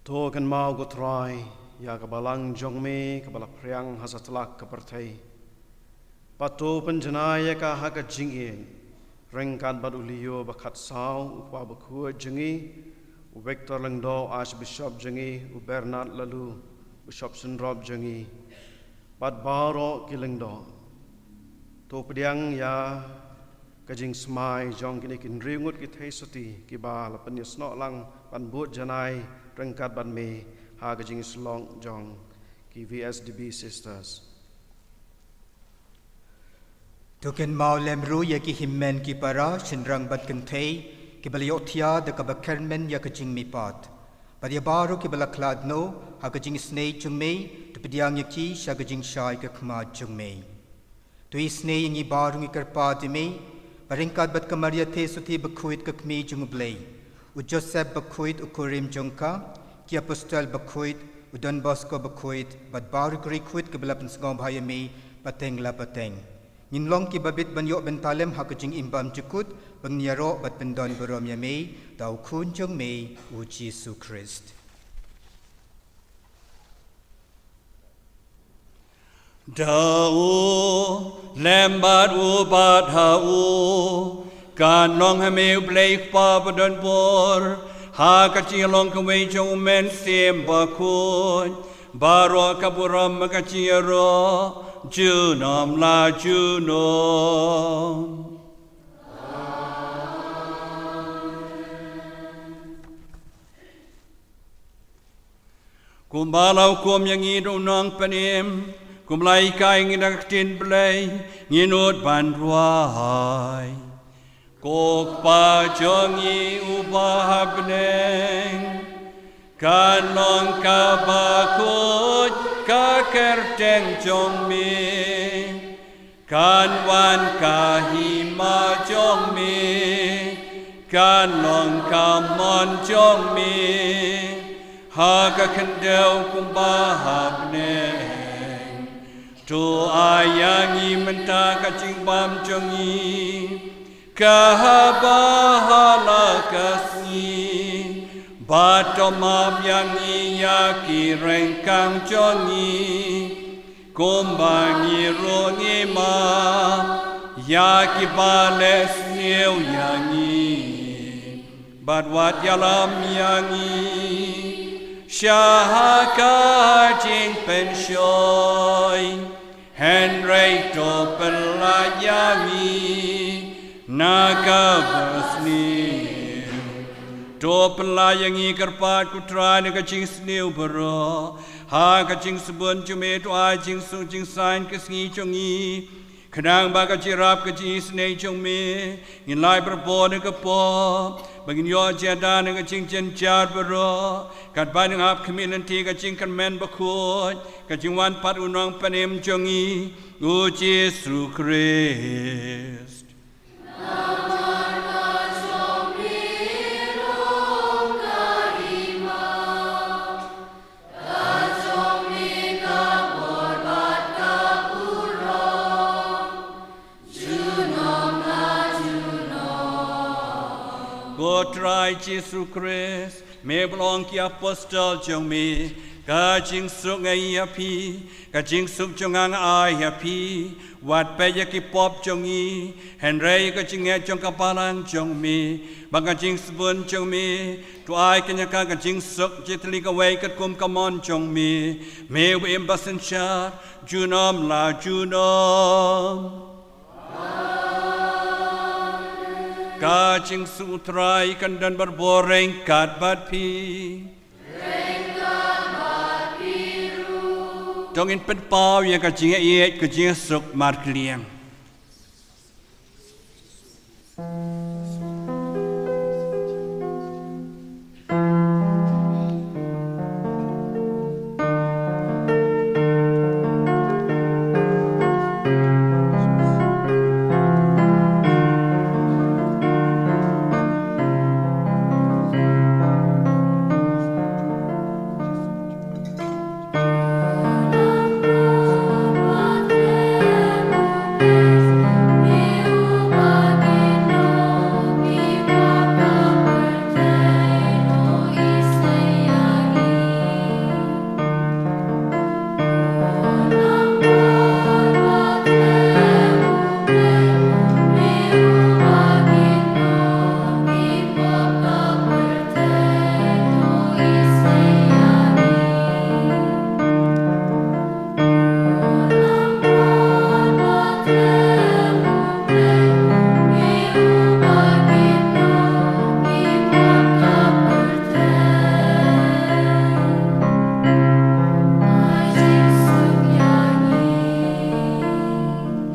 to kan mau gutrai ya kabalang jongme kabala priang hasatlak kapertai patu penjenaya ka haka jingi rengkan badulio bakat sau upa bakhu jengi u Victor Lengdo Archbishop jengi u Bernard lalu Bishop Sundrop jengi bad baro kilengdo to pediang ya ka Jingsmai jong kini kin ringut ki thai Sotti ki ba la panisno lang ban but janai rengkat ban me ha ka jing slong jong ki VSDB sisters
token maulem ru ya ki himmen ki para chinrang bat kan thei ki baliothia de ka bakermen ya ka jing mi pat padia baru ki balaklad no ha ka jing snei chungmei to pediang ya ki sha ka jing shai ka khma chungmei to is snei ngi baru ngi karpa ti me paringkat bat ka maria the Sotti bakhuit ka khmi chung blei u Joseph bakhuit ukurim jongka ki apostol bakhuit udon Bosco bakhuit bat baru kri khuit ke belapin sngom bhayami pateng la pateng ninlong ki babit banyo bentalem hakajing imbam chukut bangniaro bat pendon borom yami dau khun jong me u Jesus Christ
dau lembat u bat ha u kan long ha me blai pa badon bor ha ka chi long ka wei chong men sim ba khun baro ka buram ka chi ro ju nam la ju no kum balau kum yang idu nang panim kum lai kai ngidak tin blai nginut ban ruai kok pa jongi ubahapneng kan long ka bakut ka kerteng jong mi kan wan ka hima jong mi kan long ka mon jong mi ha ka kendau kum bahapneng tu ayangi menta ka cing bam jongi kahabahala kasni batomam yang iya kirengkang jongi kumbangi rongi ma ya kibales new yangi badwat yalam yangi syahaka jing penshoy Henry to pelayami naga basni to pelayangi kerpat kutra naga cing sniu bero ha ka cing sebun cume to a cing su cing sain kesngi chongi Kenang baga jirap ke jingsnei jong me, in lai berbo ne ke po, bagin yo jada ne ke jing jen jar bero, kat ba ne ap community ke jing kan men bakut, ke jing wan pat unang panem jongi, u Jesu Christ. God try Jesu Christ, me belong ki apostol jong me, ka jing suk ngai api, ka jing suk jong ang ai api, wat pe ya ki pop jong i, henrei ka jing e jong kapalang jong me, bang ka jing sebun jong me, tu ai kenya ka jing suk jitli ka wei kat kum kamon jong me we embassen char, junom la junom. Ka jing sutrai kan dan berboreng kat bat pi. Tongin pen pau ya ka jing e ka jing suk mar kliang.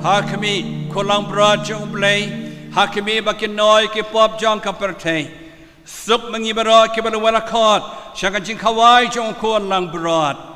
Hakimi kolang berat jong blay, hakimi bakin noi ke pop jong kapertay, sup mengibarat ke balawala kot, syakan jing kawai jong kolang berat.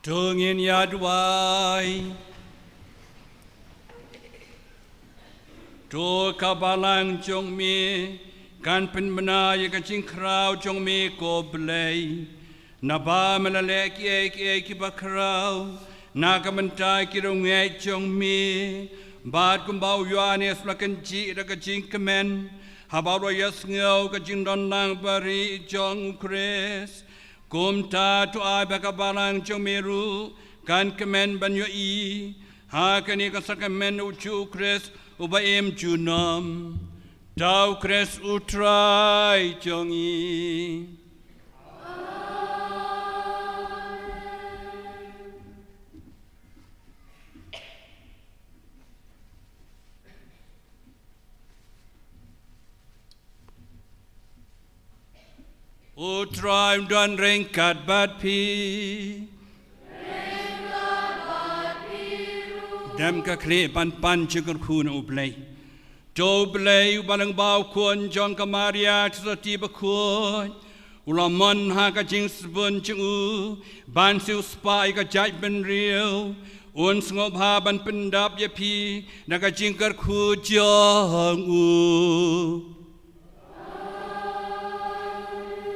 Tungin yadwai To kabalang jong mi Kan penbena ya kacing krau jong mi ko belai Naba melalek ki bakrau Na kementai ki rungai jong mi Bad kumbau yuanes lakan ji da kacing kemen Habau yas ngau kacing don lang bari jong kres Kumta tu ai bakabalang jong meru kan kemen banyo i ha kani kasakamen ucu kres ubaim junam tau kres utrai jong i Utrai dan rengkat bat pi Dem ka kle pan chikar khun ublay To blay balang bau kun jong kamaria Sotti bakun Ulamon ha ka jingsbun chingu Ban siu spai ka jai ben riu Un sngop ha ban pendap ya pi Na ka jingkar khu jong u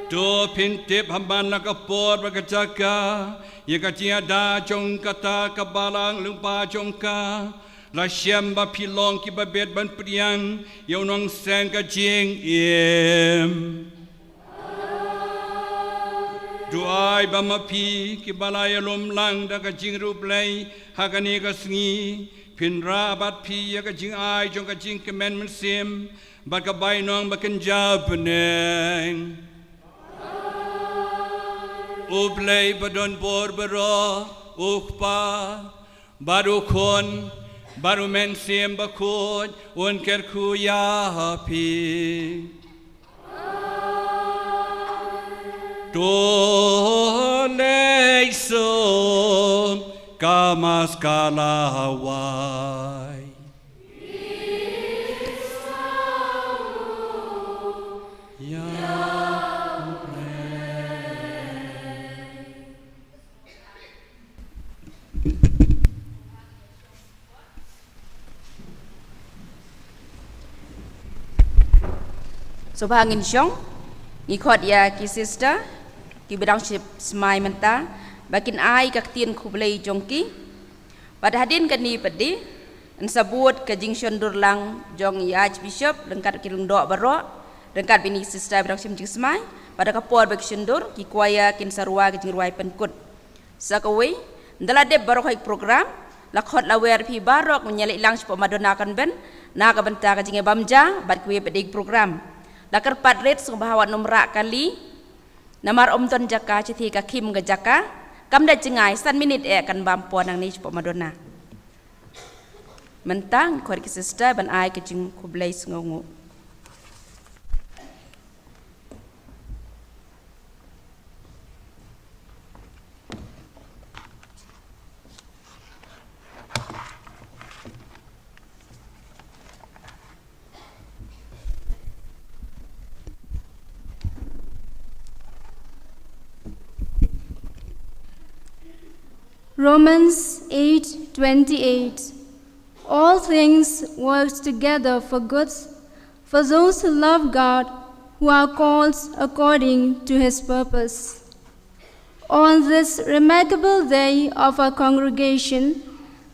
Do pintip hamban la kapor bagajaka ye katia da jong kata kabalang lupa jongka la syamba pilong ki babet ban priang yo nong sen ka jing im Duai bamapi ki balaya lom lang da ka jing ruplay hakani ka sngi pinra bat pi ya ka jing ai jong ka jing kemen mensim bat ka bai nong bakan jabeneng Ublay badon bor bero ukpa baru kon baru mensim bakun un kerku ya pi to leisum kamas kalawai
So bahangin syong ngikot ya ki sister ki bedang smai menta bakin ai kak tien kublai jongki pada hadin kani pedi en sabut ke jingshon durlang jong ya bishop lengkat ki lungdok baro lengkat bini sister bedang Jingsmai pada kapor bak shendur ki kuaya kin sarwa ki jingruai penkut sakawai ndala de baro hai program lakhot lawer pi barok menyalik lang spo madona kan ben na ka benta ka jinge bamja bat kuye pedi program Lakar padret sung bahawat nomrak kali Namar omton jaka cithi ka kim ga jaka Kamda jengai san minit kan bampo nang ni cepat madona Mentang kuat ki sister ban ai ke jing kublai sungungu
Romans 8:28 All things work together for good for those who love God, who are called according to his purpose. On this remarkable day of our congregation,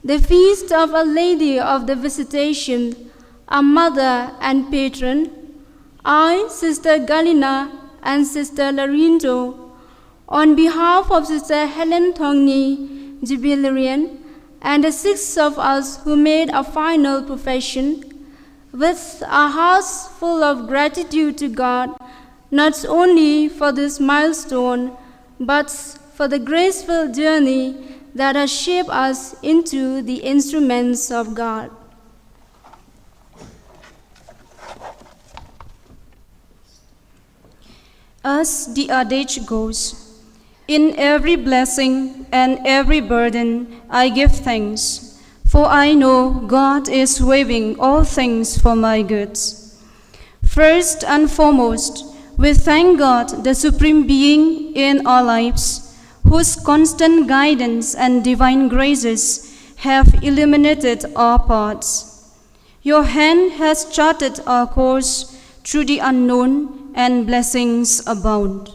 the feast of Our Lady of the Visitation, our mother and patron, I, Sister Galina and Sister Larinto, on behalf of Sister Helen Thongni, Jubilarian, and the 6 of us who made a final profession, with our hearts full of gratitude to God, not only for this milestone, but for the graceful journey that has shaped us into the instruments of God.
As the adage goes, in every blessing and every burden I give thanks, for I know God is waiving all things for my good. First and foremost, we thank God, the Supreme Being in our lives, whose constant guidance and divine graces have illuminated our paths. Your hand has charted our course through the unknown, and blessings abound.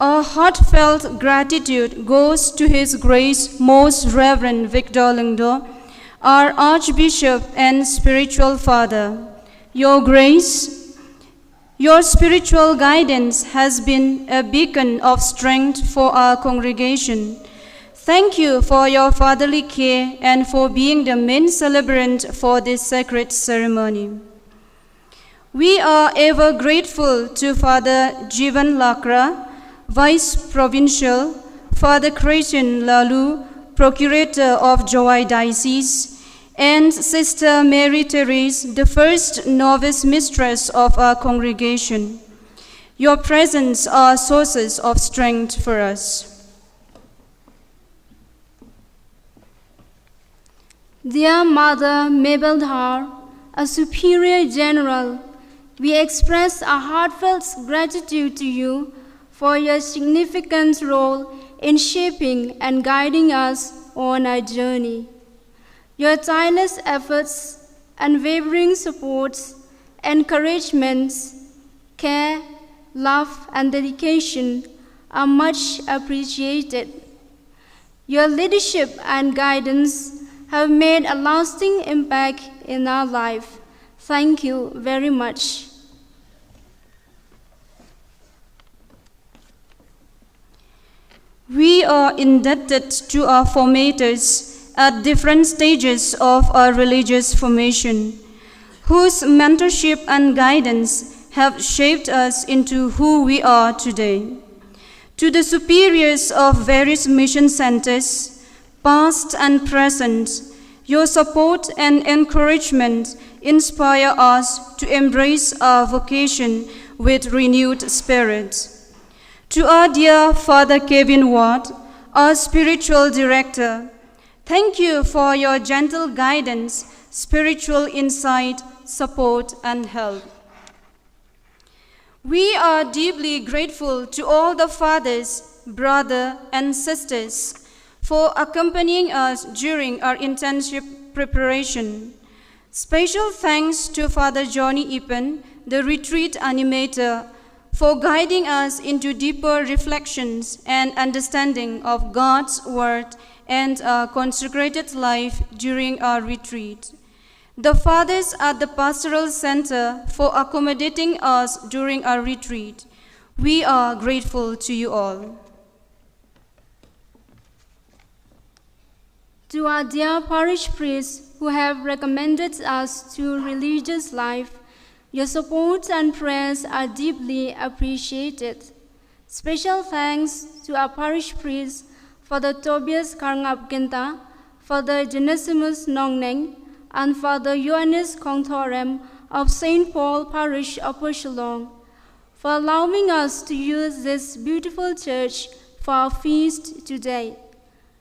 Our heartfelt gratitude goes to His Grace Most Reverend Victor Lingdo, our Archbishop and spiritual father. Your Grace, your spiritual guidance has been a beacon of strength for our congregation. Thank you for your fatherly care and for being the main celebrant for this sacred ceremony. We are ever grateful to Father Jivan Lakra, Vice Provincial, Father Christian Lalu, Procurator of Joy Diocese, and Sister Mary Therese, the first novice mistress of our congregation. Your presence are sources of strength for us.
Dear Mother Mabel Dhar, a Superior General, we express our heartfelt gratitude to you for your significant role in shaping and guiding us on our journey. Your tireless efforts, unwavering supports, encouragements, care, love, and dedication are much appreciated. Your leadership and guidance have made a lasting impact in our life. Thank you very much.
We are indebted to our formators at different stages of our religious formation, whose mentorship and guidance have shaped us into who we are today. To the superiors of various mission centers, past and present, your support and encouragement inspire us to embrace our vocation with renewed spirit. To our dear Father Kevin Ward, our spiritual director, thank you for your gentle guidance, spiritual insight, support, and help. We are deeply grateful to all the fathers, brothers, and sisters for accompanying us during our internship preparation. Special thanks to Father Johnny Ipen, the retreat animator, for guiding us into deeper reflections and understanding of God's Word and our consecrated life during our retreat. The Fathers at the Pastoral Center for accommodating us during our retreat. We are grateful to you all.
To our dear parish priests who have recommended us to religious life, your support and prayers are deeply appreciated. Special thanks to our parish priests, Father Tobias Karngap Ginta, Father Genesimus Nongneng, and Father Ioannis Kongtorem of St. Paul Parish of Shillong, for allowing us to use this beautiful church for our feast today.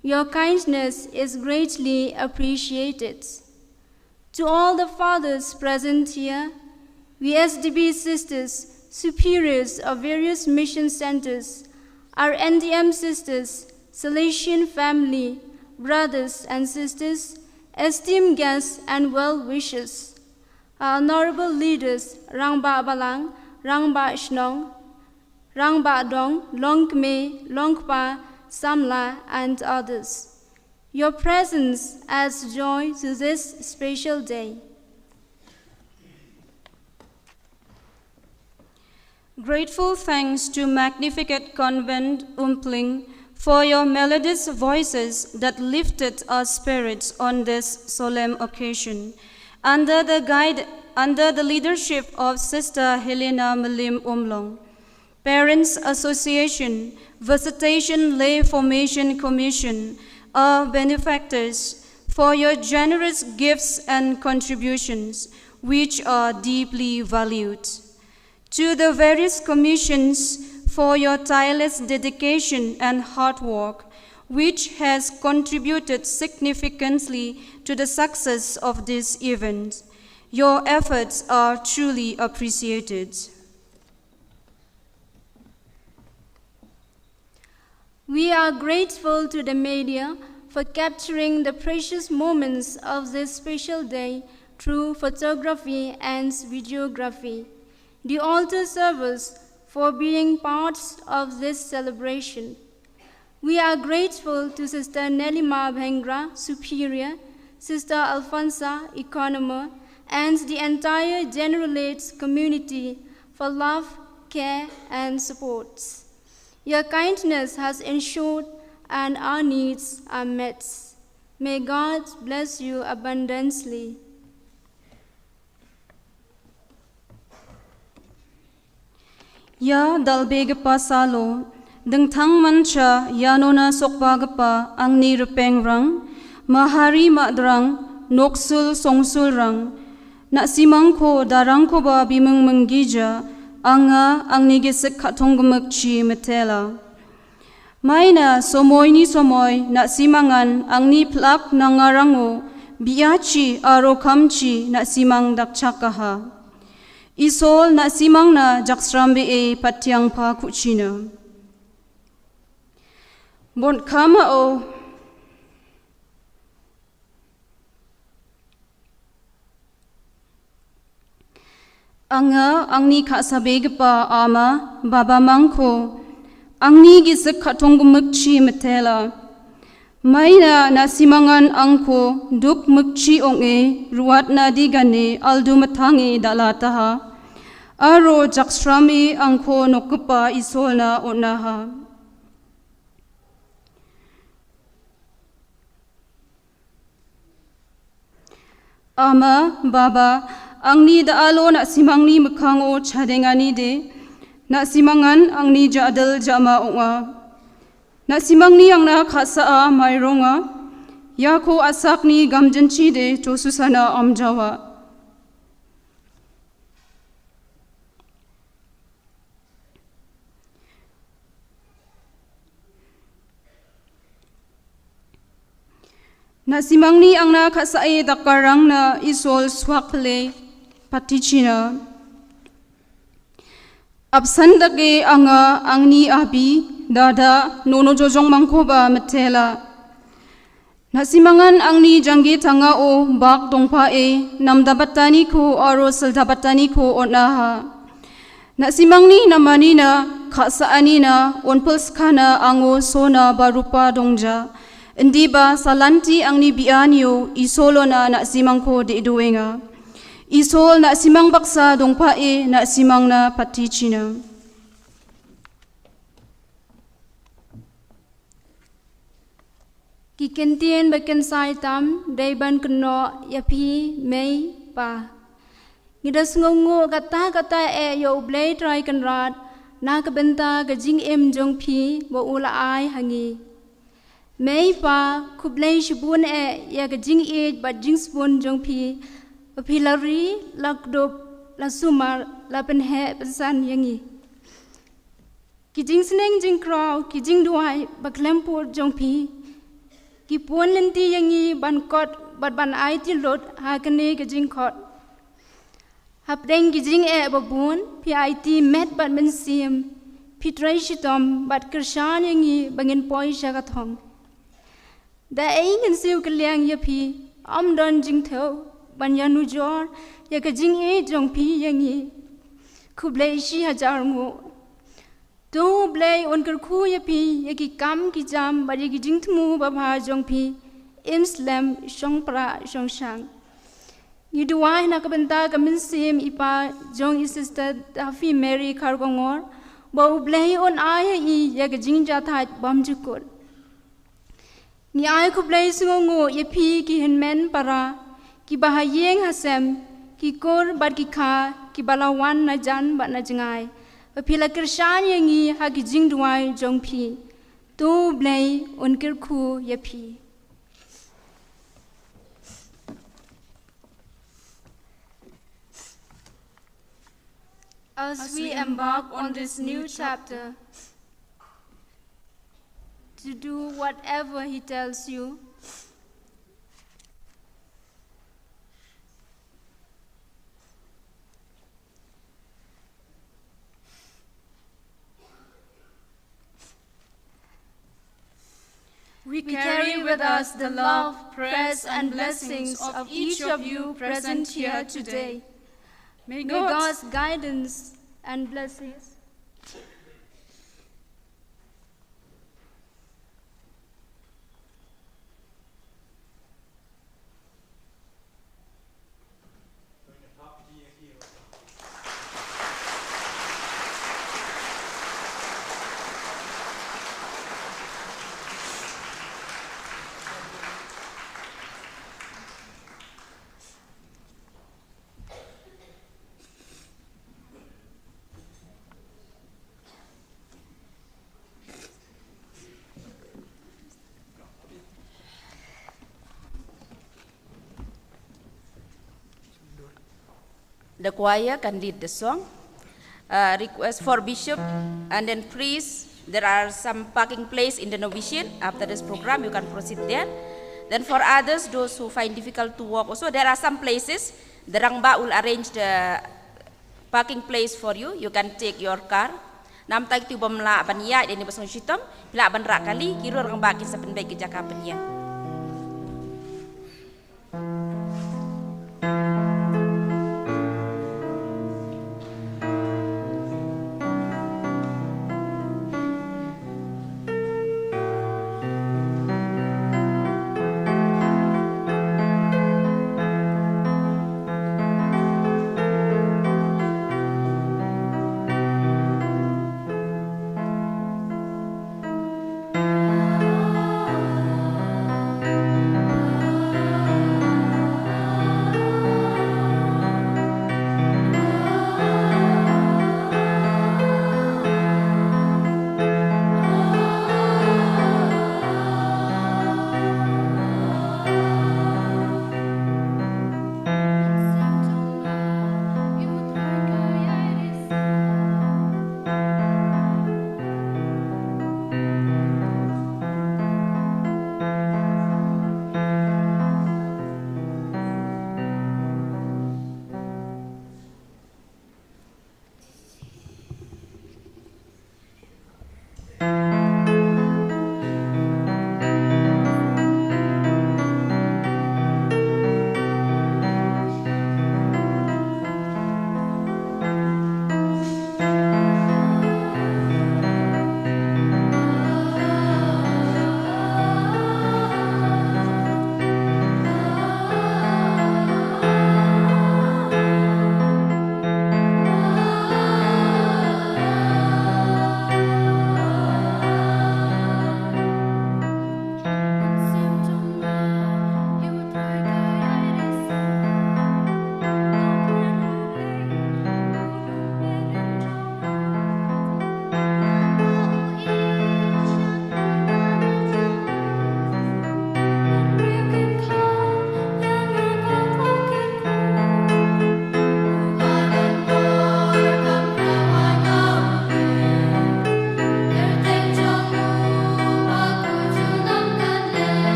Your kindness is greatly appreciated. To all the fathers present here, we SDB sisters, superiors of various mission centers, our NDM sisters, Salesian family, brothers and sisters, esteemed guests and well-wishers, our honorable leaders, Rangba Balang, Rangba Shnong, Rangba Dong, Longme, Longpa, Samla, and others. Your presence adds joy to this special day.
Grateful thanks to Magnificat Convent Umpling for your melodious voices that lifted our spirits on this solemn occasion. Under the leadership of Sister Helena Malim Umlong, Parents Association, Visitation Lay Formation Commission, our benefactors, for your generous gifts and contributions, which are deeply valued. To the various commissions for your tireless dedication and hard work, which has contributed significantly to the success of this event. Your efforts are truly appreciated.
We are grateful to the media for capturing the precious moments of this special day through photography and videography. The altar service for being part of this celebration. We are grateful to Sister Nelima Bhengra, Superior, Sister Alfonsa, Economer, and the entire Generalate community for love, care, and support. Your kindness has ensured and our needs are met. May God bless you abundantly.
Ya dalbegapa salo, dengthang mancha ya nona sokpagapa angni rupeng rang, mahari madrang, noksul songsul rang, naksimangko darangko ba bimeng menggija, anga angni gesek katonggemakchi metela. Maina somoy ni somoy naksimangan angni plak nangarango, biachi aro kamchi naksimang dakchakaha. Isol naksimang na jaksrambe e patyang pa kuchina. Bon kama o anga angni khasabegpa ama baba mangko angni gisek khatongumukchi metela. Maina nasimangan angko duk mukchi onge ruat nadi gane aldu matangi dalataha. Aro jaksrami angko nokupa isolna onaha. Ama baba angni daalo nasimangni mukhango chadengani de nasimangan angni jadal jama onga. Nasimangni angna khasa maironga, yako asakni gamjanchi de tosusana amjawa. Nasimangni angna khasa e dakarang na isol swakle patichina. Absandake anga angni abi dada nono jojong mangkoba metela. Nasimangan angni jangge tanga o bak dongpa e namdabatani ko aro seldabatani ko onaha. Nasimangni namani na khasaani na onpelskana ango sona barupa dongja. Indiba salanti angni bianyo isolo na nasimangko de doenga. Isol nasimang baksa dongpa e nasimang na patichina.
Kikentien beken saitam daiban keno yapi mei pa. Ngidas ngongo kata e yo blay try kanrat na kabenta gajing em jong pi bo ula ai hangi. Mei pa kublay shibun e ya gajing e ba jingsbun jong pi papilari lakdop la sumar la penhe pesan yangi. Kijing seneng jing kraw kijing duai baklempur jong pi. Ki puan lenti yangi ban kot bat ban ai ti lot ha kane gajing kot. Hapdeng gijing e babun pi ai ti met bat men sim pi trai shitom bat kershan yangi bangin poi shagathong. Da ingin siu keliang ya pi am don jing theo ban yanu jor ya gajing e jong pi yangi. Kublai shi hajar ngo. Do blay on kerku ya pi ya ki kam ki jam ba ya ki jing tmu ba bha jong pi inslam shong pra shong shang. Ni duai na kabenta kamin sim ipa jong i sister Hafi Mary Kargongor ba blay on aya I ya ki jing ja tha bam jukot. Ni ay kublay sungongo ya pi ki hinmen para ki bahayeng hasem ki kor bat ki kha ki balawan na jan bat na jangai. Pila kershan yangi hagi jing duai jong pi. Tu blay on kerku ya pi. As we embark on this new chapter, to do whatever he tells you, We carry with us the love, prayers, and blessings of each of you present here today. May God's guidance and blessings
The choir can lead the song. Request for bishop and then priest. There are some parking place in the novitiate. After this program, you can proceed there. Then for others, those who find difficult to walk, also there are some places. The Rangba will arrange the parking place for you. You can take your car. Nam tak tu bamla banya dan ni basong shitam. Bila banra kali, kiro Rangba kisah penbaik ke Jakarta banya.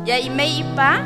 Ya imei ipa